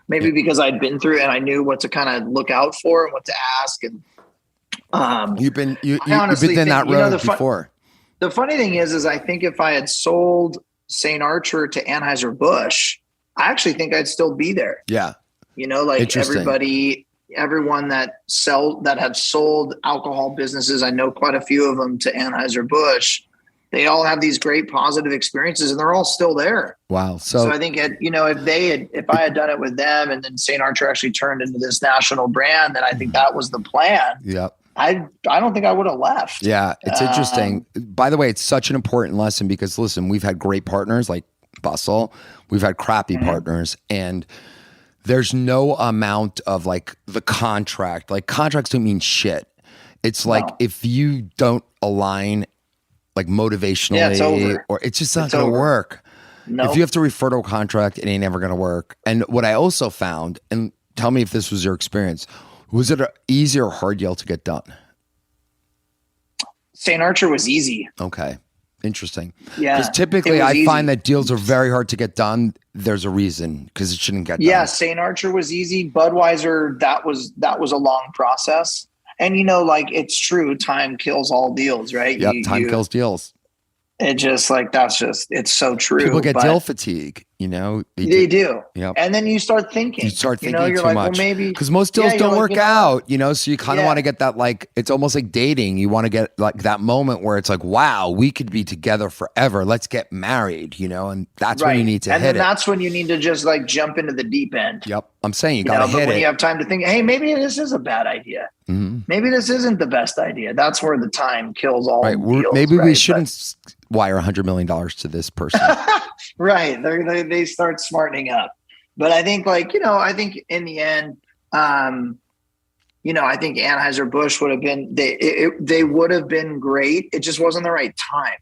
Maybe because I'd been through it and I knew what to kind of look out for and what to ask. And you've been in that road before. The funny thing is I think if I had sold St. Archer to Anheuser-Busch, I actually think I'd still be there. Yeah. Like everyone that have sold alcohol businesses, I know quite a few of them to Anheuser-Busch. They all have these great positive experiences and they're all still there. Wow. So I think, if I had done it with them and then St. Archer actually turned into this national brand, then I think that was the plan. Yep. I don't think I would have left. Yeah, it's interesting. By the way, it's such an important lesson because listen, we've had great partners like Bustle. We've had crappy partners, and there's no amount of like the contract. Like contracts don't mean shit. It's like if you don't align like motivationally, it's over. or it's just not going to work. No. If you have to refer to a contract, it ain't ever going to work. And what I also found, and tell me if this was your experience, was it an easy or hard deal to get done? St. Archer was easy. Okay. Interesting. Yeah. Because typically I find that deals are very hard to get done. There's a reason because it shouldn't get done. Yeah. St. Archer was easy. Budweiser, that was a long process. And it's true. Time kills all deals, right? Yep. Time kills deals. It just it's so true. People get deal fatigue, They do. Yep. And then you start thinking. You're too like, much. Well, maybe because most deals don't work out, so you kind of want to get that, like, it's almost like dating. You want to get like that moment where it's like, wow, we could be together forever. Let's get married, and that's when you need to hit it. And that's when you need to just like jump into the deep end. Yep. I'm saying you got to hit it. But when you have time to think, hey, maybe this is a bad idea. Mm-hmm. Maybe this isn't the best idea. That's where the time kills all deals. Maybe we shouldn't wire $100 million to this person. Right. They start smartening up. But I think I think in the end, I think Anheuser-Busch would have been, they would have been great. It just wasn't the right time.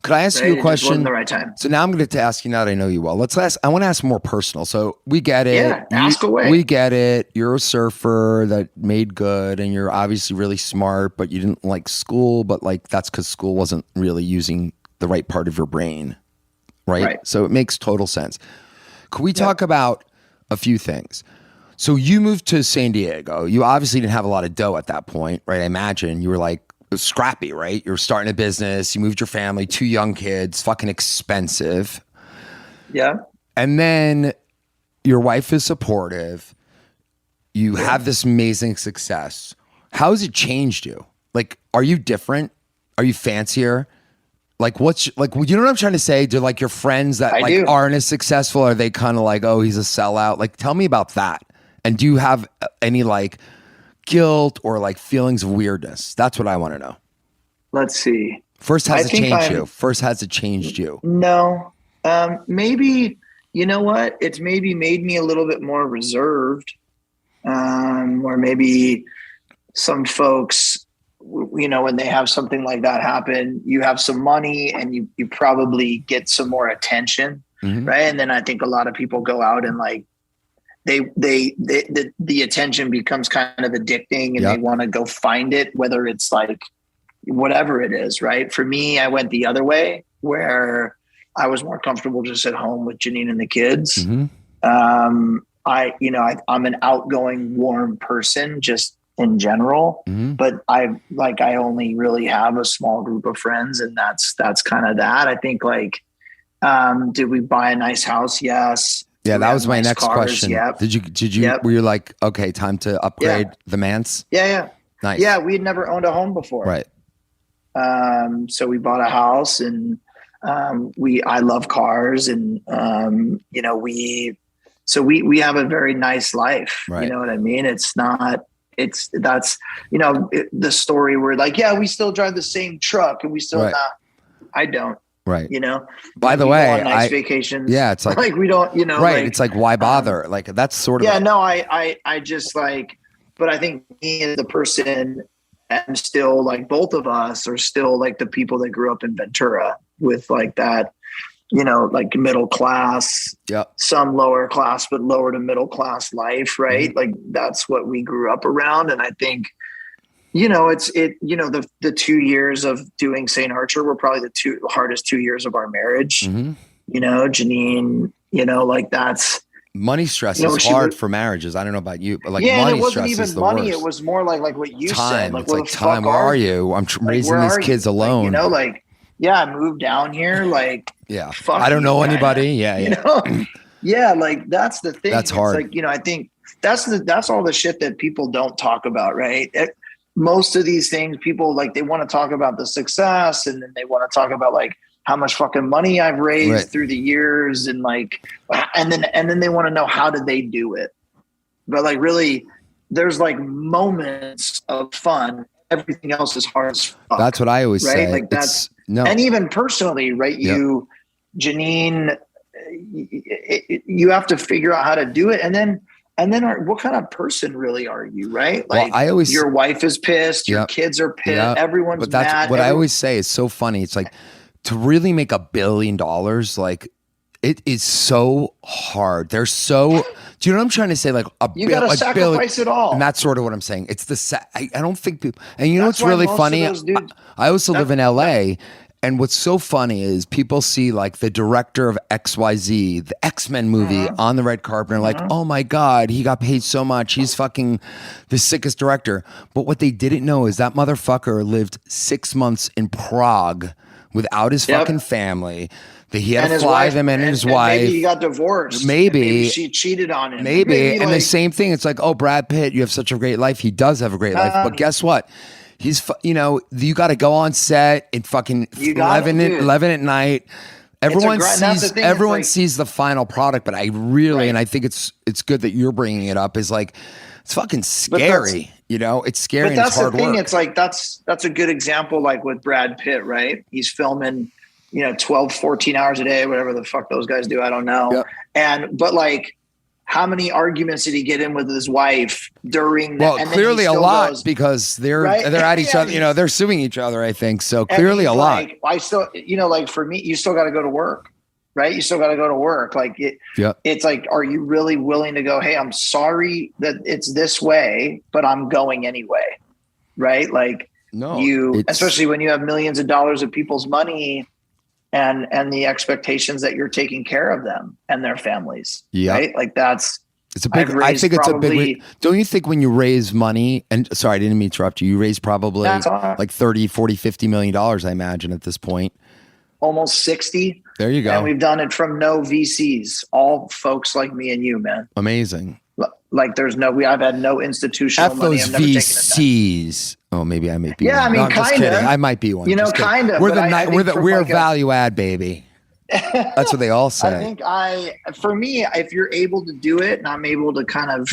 Could I ask you a question? It wasn't the right time. So now I'm going to ask you, now that I know you well, I want to ask more personal. So we get it. Yeah, ask away. We get it. You're a surfer that made good and you're obviously really smart, but you didn't like school, but like that's because school wasn't really using the right part of your brain. Right. So it makes total sense. Could we talk about a few things? So you moved to San Diego. You obviously didn't have a lot of dough at that point, right? I imagine you were like scrappy, right? You're starting a business. You moved your family, 2 young kids, fucking expensive. Yeah. And then your wife is supportive. You have this amazing success. How has it changed you? Like, are you different? Are you fancier? Like, you know what I'm trying to say? Do like your friends that aren't as successful, are they kind of like, oh, he's a sellout? Like, tell me about that. And do you have any like guilt or like feelings of weirdness? That's what I want to know. Let's see. First, has it changed you? No. Maybe, you know what? It's maybe made me a little bit more reserved. Or maybe some folks, when they have something like that happen, you have some money and you probably get some more attention. Mm-hmm. Right. And then I think a lot of people go out and like, the attention becomes kind of addicting and they want to go find it, whether it's like whatever it is. Right. For me, I went the other way where I was more comfortable just at home with Janine and the kids. Mm-hmm. I'm an outgoing, warm person, just in general, Mm-hmm. but I only really have a small group of friends, and that's kind of that. I think like, did we buy a nice house? Yes. Yeah, Do we that have was my nice next cars? question. Yep. Did you, Yep. were you like, okay, time to upgrade Yeah. the manse? Yeah. Nice. Yeah. We had never owned a home before. Right. So we bought a house, and I love cars, and you know, we have a very nice life. Right. You know what I mean? That's you know, the story where like, yeah, we still drive the same truck, and we still Right. I don't. Right. You know. By the We go way, on nice vacations. yeah, it's like we don't. You know. right. Like, It's like, why bother? Like that's sort of. Yeah. No. I just like, but I think me as the person, and still like both of us are still like the people that grew up in Ventura with like that, you know, like middle class, Yep. some lower class, but lower to middle class life. Right. Mm-hmm. Like that's what we grew up around. And I think, you know, you know, the 2 years of doing St. Archer were probably the hardest 2 years of our marriage. Mm-hmm. You know, Janine, you know, like that's, Money stress you know, is hard for marriages. I don't know about you, but like yeah, money and it wasn't stress even is the money. worst. It was more like what you Time. said. Like, It's like, the time. fuck Where are you? I'm raising where these are kids you? alone. Like, you know, like, yeah, I moved down here. Like, yeah. fuck I don't know you, anybody. Yeah. You Yeah. know? Yeah. Like that's the thing. That's It's hard. like, you know, I think that's all the shit that people don't talk about. Right. Most of these things, people like, they want to talk about the success, and then they want to talk about like how much fucking money I've raised Right. through the years. And like, and then they want to know how did they do it? But like, really, there's like moments of fun. Everything else is hard as fuck. That's what I always right? say. Like that's no. And even personally, right? Yep. Janine, you have to figure out how to do it, and then what kind of person really are you, right? Like, Well, I always, your wife is pissed, your Yep. kids are pissed, Yep. everyone's but that's mad. what I always say is so funny. It's like to really make $1 billion, like it is so hard. They're so. Do you know what I'm trying to say? Like you got to sacrifice it all, and that's sort of what I'm saying. It's I don't think people. And you know That's what's really why most funny? of those dudes- I also live in LA. And what's so funny is people see like the director of XYZ, the X-Men movie on the red carpet, and like, oh my God, he got paid so much. He's fucking the sickest director. But what they didn't know is that motherfucker lived 6 months in Prague without his fucking family. That he had to fly them and his wife. Maybe he got divorced. Maybe she cheated on him. Maybe. And like, the same thing. It's like, oh, Brad Pitt, you have such a great life. He does have a great life. But guess what? He's, you know, you got to go on set and fucking 11 at night. Everyone sees the final product, but I really, and I think it's good that you're bringing it up, is like, it's fucking scary. You know, it's scary. But that's and it's hard the thing. work. It's like, that's a good example. Like with Brad Pitt, right? He's filming, you know, 12, 14 hours a day, whatever the fuck those guys do. I don't know. Yep. But like, how many arguments did he get in with his wife during Well, and clearly a lot, because they're at each other, you know, they're suing each other, I think. So clearly a lot. Like, I still, you know, like for me, you still got to go to work, right? You still got to go to work. Like it's like, are you really willing to go, hey, I'm sorry that it's this way, but I'm going anyway. Right. Like especially when you have millions of dollars of people's money and the expectations that you're taking care of them and their families. Yeah. Right. Like it's a big, I think it's a big, don't you think when you raise money, and sorry, I didn't mean to interrupt you. You raise probably like 30, 40, $50 million, I imagine at this point. Almost 60. There you go. And we've done it from no VCs, all folks like me and you, man. Amazing. Like I've had no institutional money. Those VCs. Oh, maybe I might be. Yeah, one. I mean, no, I'm just kidding. I might be one. You know, kind of. We're value add, baby. That's what they all say. I think for me, if you're able to do it, and I'm able to kind of,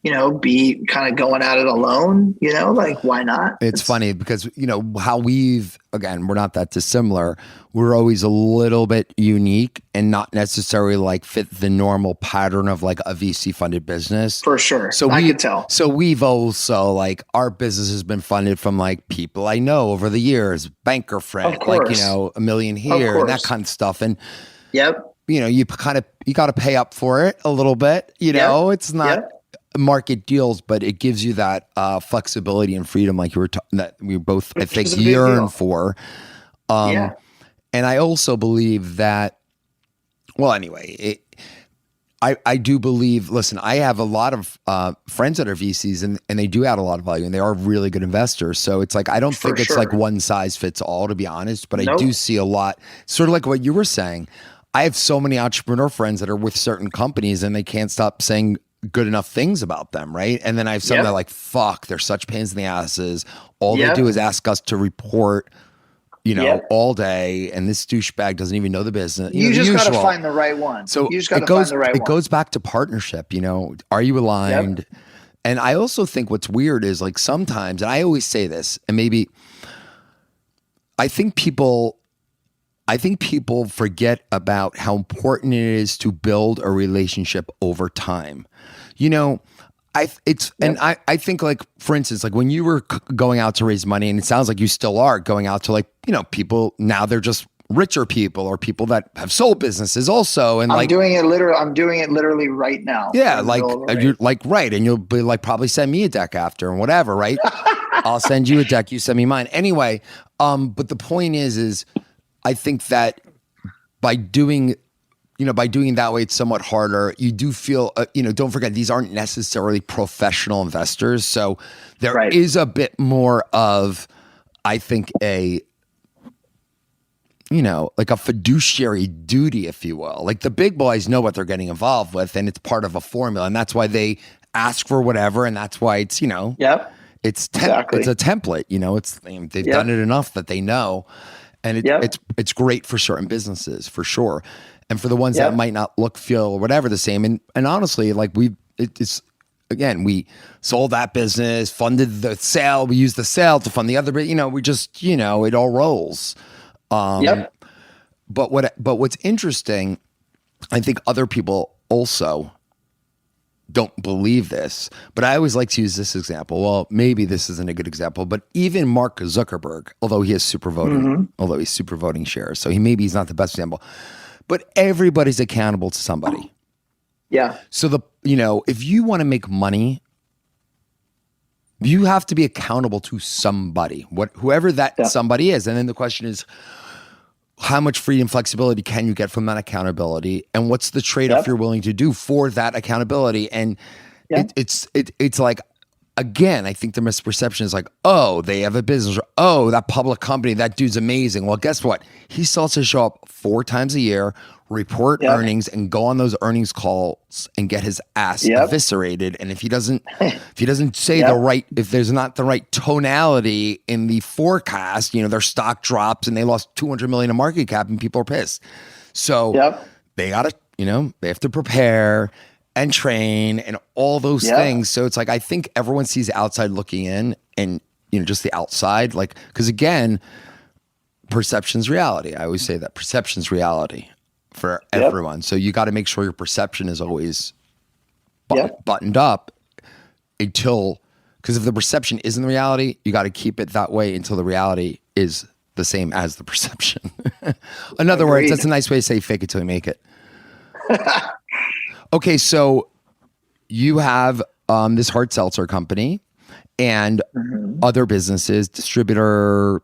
you know, be kind of going at it alone, you know, like why not? It's funny because, you know, how we're not that dissimilar. We're always a little bit unique and not necessarily like fit the normal pattern of like a VC funded business. For sure. So I could tell. So we've also like, our business has been funded from like people I know over the years, banker friend, like, you know, $1 million here and that kind of stuff. And, you know, you got to pay up for it a little bit, you know, it's not market deals, but it gives you that flexibility and freedom, like you were that we both, I think, yearn for. And I also believe that, well, anyway, I do believe, listen, I have a lot of friends that are VCs and they do add a lot of value and they are really good investors. So it's like, I don't think it's like one size fits all, to be honest, but I do see a lot, sort of like what you were saying. I have so many entrepreneur friends that are with certain companies and they can't stop saying good enough things about them, right? And then I have some that are like, fuck, they're such pains in the asses. All they do is ask us to report, all day, and this douchebag doesn't even know the business. You just got to find the right one. So you just got to find the right one. It goes back to partnership. Are you aligned? Yep. And I also think what's weird is like sometimes, and I always say this, and maybe I think people forget about how important it is to build a relationship over time. I think like, for instance, like when you were going out to raise money, and it sounds like you still are going out to like, people, now they're just richer people or people that have sold businesses also. And I'm doing it literally right now. Yeah. Like you're like, right. And you'll be like, probably send me a deck after and whatever. Right. I'll send you a deck. You send me mine anyway. But the point is I think that by doing that way, it's somewhat harder. You do feel, don't forget, these aren't necessarily professional investors. So there is a bit more of, I think, like a fiduciary duty, if you will. Like the big boys know what they're getting involved with, and it's part of a formula. And that's why they ask for whatever. And that's why it's, it's it's a template, they've done it enough that they know. And it's great for certain businesses, for sure. And for the ones that might not look, feel, or whatever the same. And honestly, like we sold that business, funded the sale. We used the sale to fund the other bit. We just, it all rolls. But what's interesting, I think other people also don't believe this, but I always like to use this example. Well, maybe this isn't a good example, but even Mark Zuckerberg, although he has super voting shares, so he's not the best example. But everybody's accountable to somebody. Yeah. So if you want to make money, you have to be accountable to somebody, whoever that somebody is. And then the question is, how much freedom, flexibility can you get from that accountability? And what's the trade-off you're willing to do for that accountability? And it's like, again, I think the misperception is like, oh, they have a business. Or, oh, that public company, that dude's amazing. Well, guess what? He still has to show up 4 times a year, report earnings, and go on those earnings calls and get his ass eviscerated. And if he doesn't say if there's not the right tonality in the forecast, their stock drops and they lost 200 million in market cap and people are pissed. So they gotta, they have to prepare and train and all those things. So it's like, I think everyone sees the outside looking in and, just the outside, like, because again, perception's reality. I always say that perception's reality for everyone. So you got to make sure your perception is always buttoned up because if the perception isn't the reality, you got to keep it that way until the reality is the same as the perception. In other words, that's a nice way to say fake it till you make it. Okay, so you have this hard seltzer company and other businesses, distributor,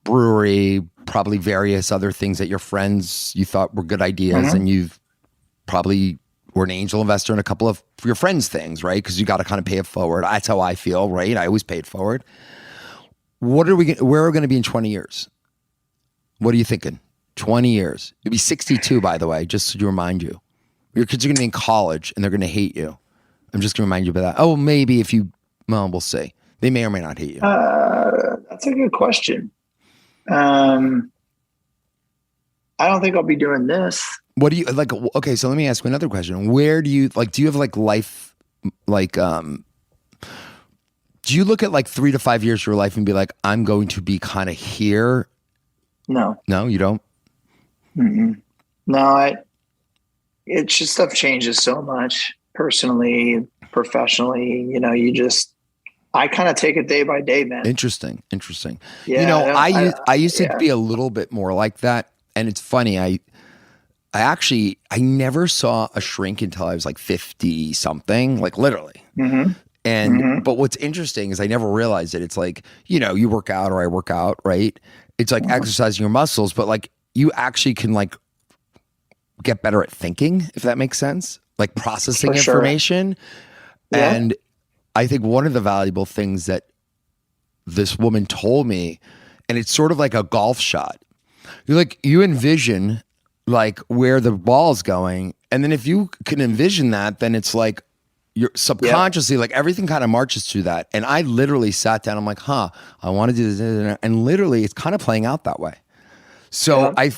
brewery, probably various other things that your friends you thought were good ideas, and you've probably were an angel investor in a couple of your friends' things, right? Because you got to kind of pay it forward. That's how I feel, right? I always pay it forward. Where are we going to be in 20 years? What are you thinking? 20 years. You'll be 62, by the way, just to remind you. Your kids are going to be in college and they're going to hate you. I'm just going to remind you about that. Oh, maybe we'll see. They may or may not hate you. That's a good question. I don't think I'll be doing this. What do you like? Okay, so let me ask you another question. Where do you do you have like life, like, do you look at like 3 to 5 years of your life and be like, I'm going to be kind of here? No, you don't. No, it's just stuff changes so much personally, professionally. I kind of take it day by day, man. Interesting. Yeah, I used to be a little bit more like that, and it's funny. I never saw a shrink until I was like 50 something, like literally. But what's interesting is I never realized it. It's like, you work out or I work out, right? It's like exercising your muscles, but like you actually can like get better at thinking, if that makes sense. like processing For sure. information. Yeah. And I think one of the valuable things that this woman told me, and it's sort of like a golf shot. You envision like where the ball's going. And then if you can envision that, then it's like you're subconsciously, like everything kind of marches through that. And I literally sat down, I'm like, I want to do this. And literally it's kind of playing out that way. So I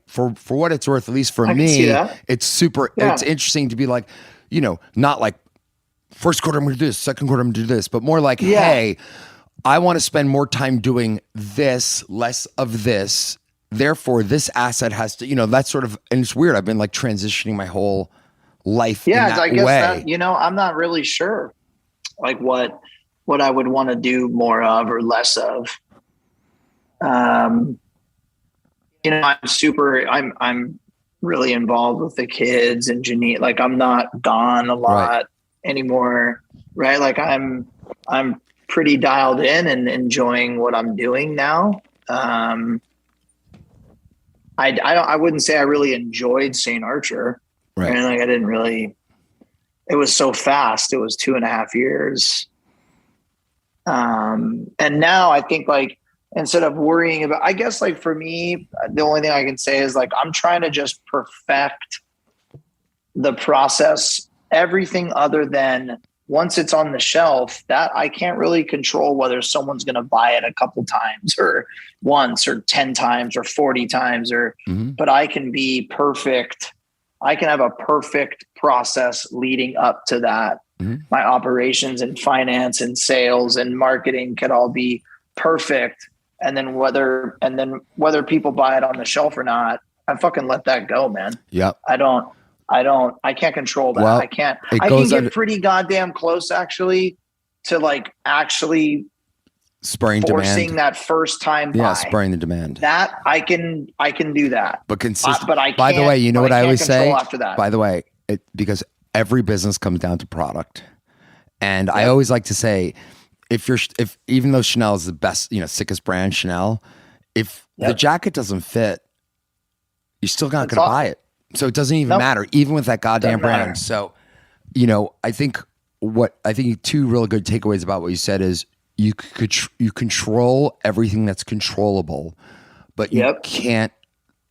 for what it's worth, at least for me, it's super, it's interesting to be like, not like first quarter I'm going to do this, second quarter I'm going to do this, but more like, hey, I want to spend more time doing this, less of this. Therefore, this asset has to, that's sort of, and it's weird. I've been like transitioning my whole life in that I guess way. that, I'm not really sure like what I would want to do more of or less of. I'm really involved with the kids and Janine. Like I'm not gone a lot anymore. Right. Like I'm pretty dialed in and enjoying what I'm doing now. I wouldn't say I really enjoyed St. Archer. Right. And like I didn't really, it was so fast. It was 2.5 years. And now I think like, instead of worrying about, I guess like for me, the only thing I can say is like, I'm trying to just perfect the process, everything other than once it's on the shelf that I can't really control whether someone's going to buy it a couple times or once or 10 times or 40 times but I can be perfect. I can have a perfect process leading up to that. My operations and finance and sales and marketing could all be perfect. And then whether people buy it on the shelf or not, I fucking let that go, man. Yep. I can't control that. Well, I can get pretty goddamn close actually to like actually forcing demand. That first time buy. Yeah, spurring the demand. That I can do that. But consistent. But I can't, by the way, you know what I always say? After that. By the way, because every business comes down to product. And I always like to say, if even though Chanel is the best, sickest brand, Chanel, if the jacket doesn't fit, you're still not going to buy it. So it doesn't even matter, even with that goddamn brand. Matter. So, I think two real good takeaways about what you said is you control everything that's controllable, but you can't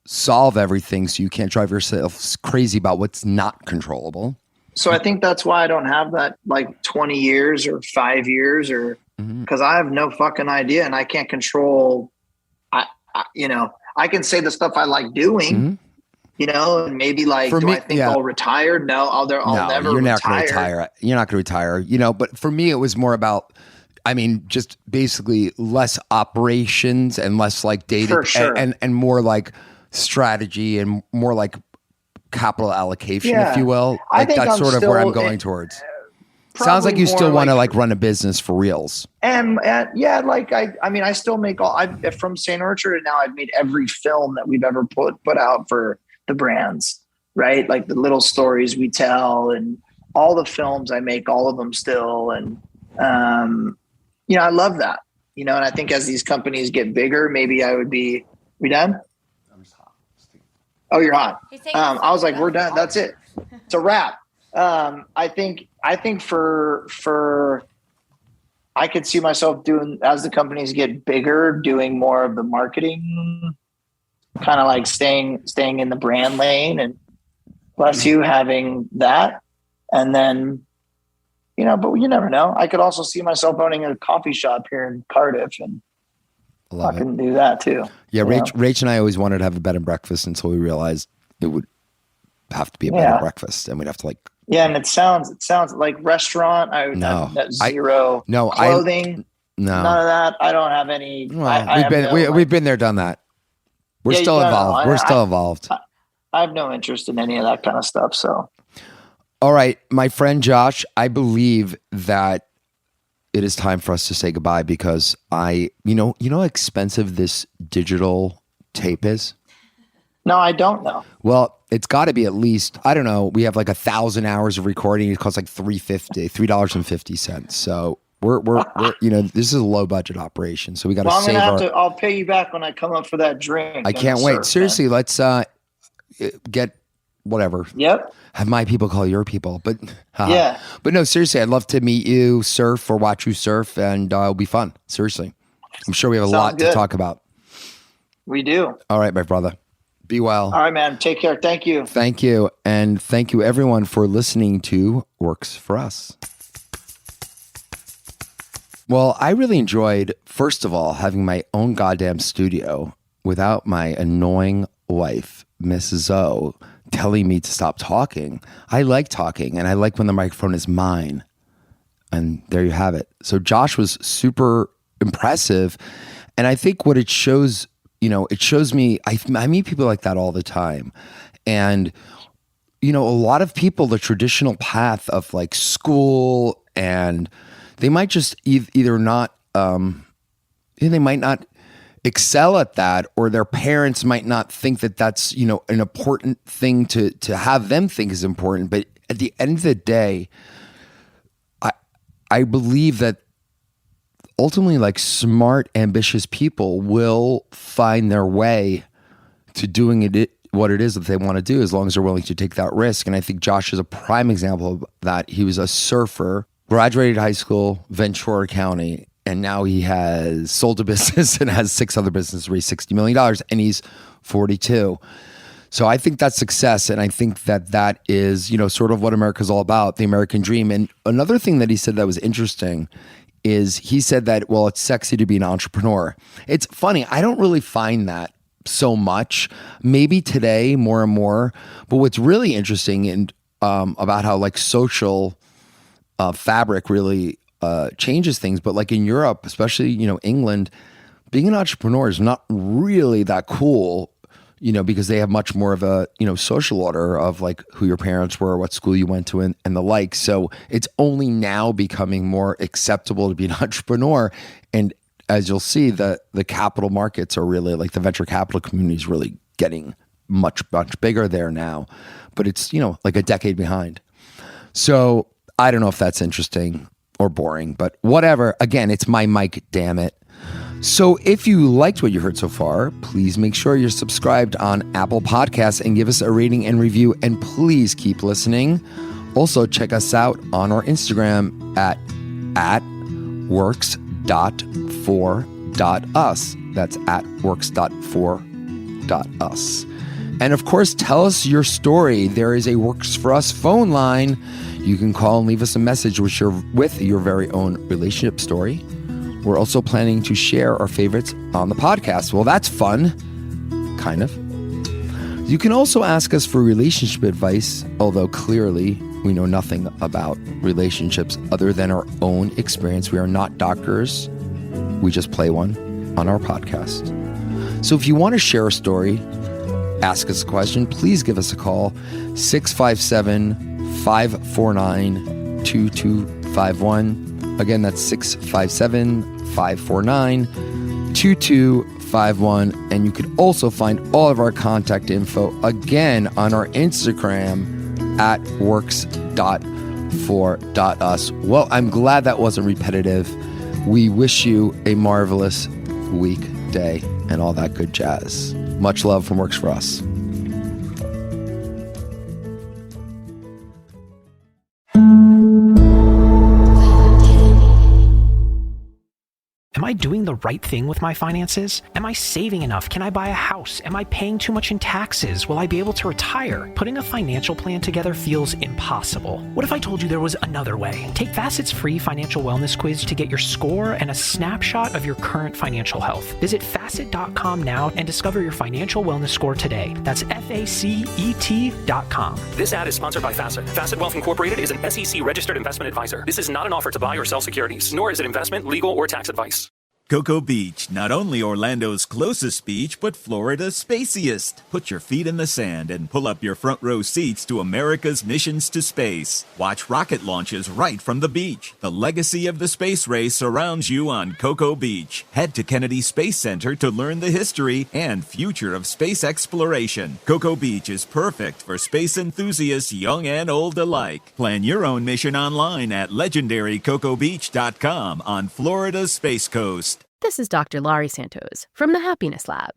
solve everything. So you can't drive yourself crazy about what's not controllable. So I think that's why I don't have that like 20 years or 5 years or because I have no fucking idea and I can't control. I can say the stuff I like doing. And maybe like, do I think I'll retire? No, I'll never you're retire. Not going to retire. You're not going to retire, but for me, it was more about, just basically less operations and less like data and more like strategy and more like capital allocation, if you will. I think that's sort of where I'm going towards. Sounds like you still want to like run a business for reals. And I still make from St. Archer and now I've made every film that we've ever put out for the brands, right? Like the little stories we tell and all the films I make, all of them still. And, I love that, and I think as these companies get bigger, maybe I would be, we done? I'm just hot. Oh, you're hot. I was like, we're done. That's it. It's a wrap. I think for I could see myself doing, as the companies get bigger, doing more of the marketing, kind of like staying in the brand lane and bless you having that. And then, but you never know. I could also see myself owning a coffee shop here in Cardiff and fucking do that too. Yeah. Rach and I always wanted to have a bed and breakfast until we realized it would have to be a bed and breakfast and we'd have to like, and it sounds like restaurant. Zero clothing. None of that. I don't have any. Well, we've been there, done that. We're still involved. We're still involved. I have no interest in any of that kind of stuff. So, all right, my friend Josh, I believe that it is time for us to say goodbye because you know how expensive this digital tape is? No, I don't know. Well, it's got to be at least, I don't know. We have like 1,000 hours of recording. It costs like $3.50. So we're this is a low budget operation. So we got to save I'll pay you back when I come up for that drink. I can't wait. Seriously, let's get whatever. Yep. Have my people call your people, but yeah. But no, seriously, I'd love to meet you, surf or watch you surf, and it'll be fun. Seriously, I'm sure we have a lot to talk about. We do. All right, my brother. Be well. All right, man. Take care. Thank you. Thank you. And thank you everyone for listening to Works for Us. Well, I really enjoyed, first of all, having my own goddamn studio without my annoying wife, Mrs. Zoe, telling me to stop talking. I like talking, and I like when the microphone is mine. And there you have it. So Josh was super impressive. And I think what it shows, it shows me, I meet people like that all the time. And, a lot of people, the traditional path of like school, and they might just either not, they might not excel at that, or their parents might not think that that's, an important thing to have them think is important. But at the end of the day, I believe that ultimately, like, smart, ambitious people will find their way to doing what it is that they want to do, as long as they're willing to take that risk. And I think Josh is a prime example of that. He was a surfer, graduated high school, Ventura County, and now he has sold a business and has 6 other businesses, raised $60 million, and he's 42. So I think that's success. And I think that is, sort of what America's all about, the American dream. And another thing that he said that was interesting is he said that, well, it's sexy to be an entrepreneur. It's funny. I don't really find that so much. Maybe today more and more. But what's really interesting and about how like social fabric really changes things. But like in Europe, especially, England, being an entrepreneur is not really that cool, because they have much more of a, social order of like who your parents were, what school you went to, and the like. So it's only now becoming more acceptable to be an entrepreneur. And as you'll see, the capital markets are really, like, the venture capital community is really getting much, much bigger there now. But it's, like a decade behind. So I don't know if that's interesting or boring, but whatever. Again, it's my mic, damn it. So if you liked what you heard so far, please make sure you're subscribed on Apple Podcasts and give us a rating and review, and please keep listening. Also, check us out on our Instagram at works.for.us. That's at works.for.us. And of course, tell us your story. There is a Works for Us phone line. You can call and leave us a message with your very own relationship story. We're also planning to share our favorites on the podcast. Well, that's fun. Kind of. You can also ask us for relationship advice, although clearly we know nothing about relationships other than our own experience. We are not doctors. We just play one on our podcast. So if you want to share a story, ask us a question, please give us a call, 657-549-2251. Again, that's 657-549-2251. And you can also find all of our contact info again on our Instagram at works.for.us. Well, I'm glad that wasn't repetitive. We wish you a marvelous week, day, and all that good jazz. Much love from Works for Us. Am I doing the right thing with my finances? Am I saving enough? Can I buy a house? Am I paying too much in taxes? Will I be able to retire? Putting a financial plan together feels impossible. What if I told you there was another way? Take Facet's free financial wellness quiz to get your score and a snapshot of your current financial health. Visit facet.com now and discover your financial wellness score today. That's FACET.com. This ad is sponsored by Facet. Facet Wealth Incorporated is an SEC registered investment advisor. This is not an offer to buy or sell securities, nor is it investment, legal, or tax advice. Cocoa Beach, not only Orlando's closest beach, but Florida's spaciest. Put your feet in the sand and pull up your front row seats to America's missions to space. Watch rocket launches right from the beach. The legacy of the space race surrounds you on Cocoa Beach. Head to Kennedy Space Center to learn the history and future of space exploration. Cocoa Beach is perfect for space enthusiasts, young and old alike. Plan your own mission online at legendarycocobeach.com on Florida's Space Coast. This is Dr. Laurie Santos from the Happiness Lab.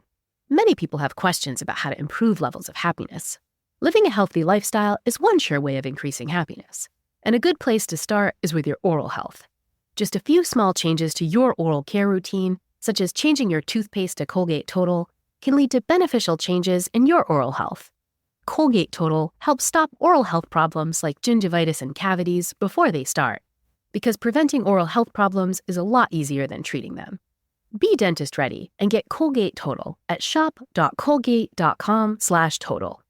Many people have questions about how to improve levels of happiness. Living a healthy lifestyle is one sure way of increasing happiness, and a good place to start is with your oral health. Just a few small changes to your oral care routine, such as changing your toothpaste to Colgate Total, can lead to beneficial changes in your oral health. Colgate Total helps stop oral health problems like gingivitis and cavities before they start, because preventing oral health problems is a lot easier than treating them. Be dentist ready and get Colgate Total at shop.colgate.com/total.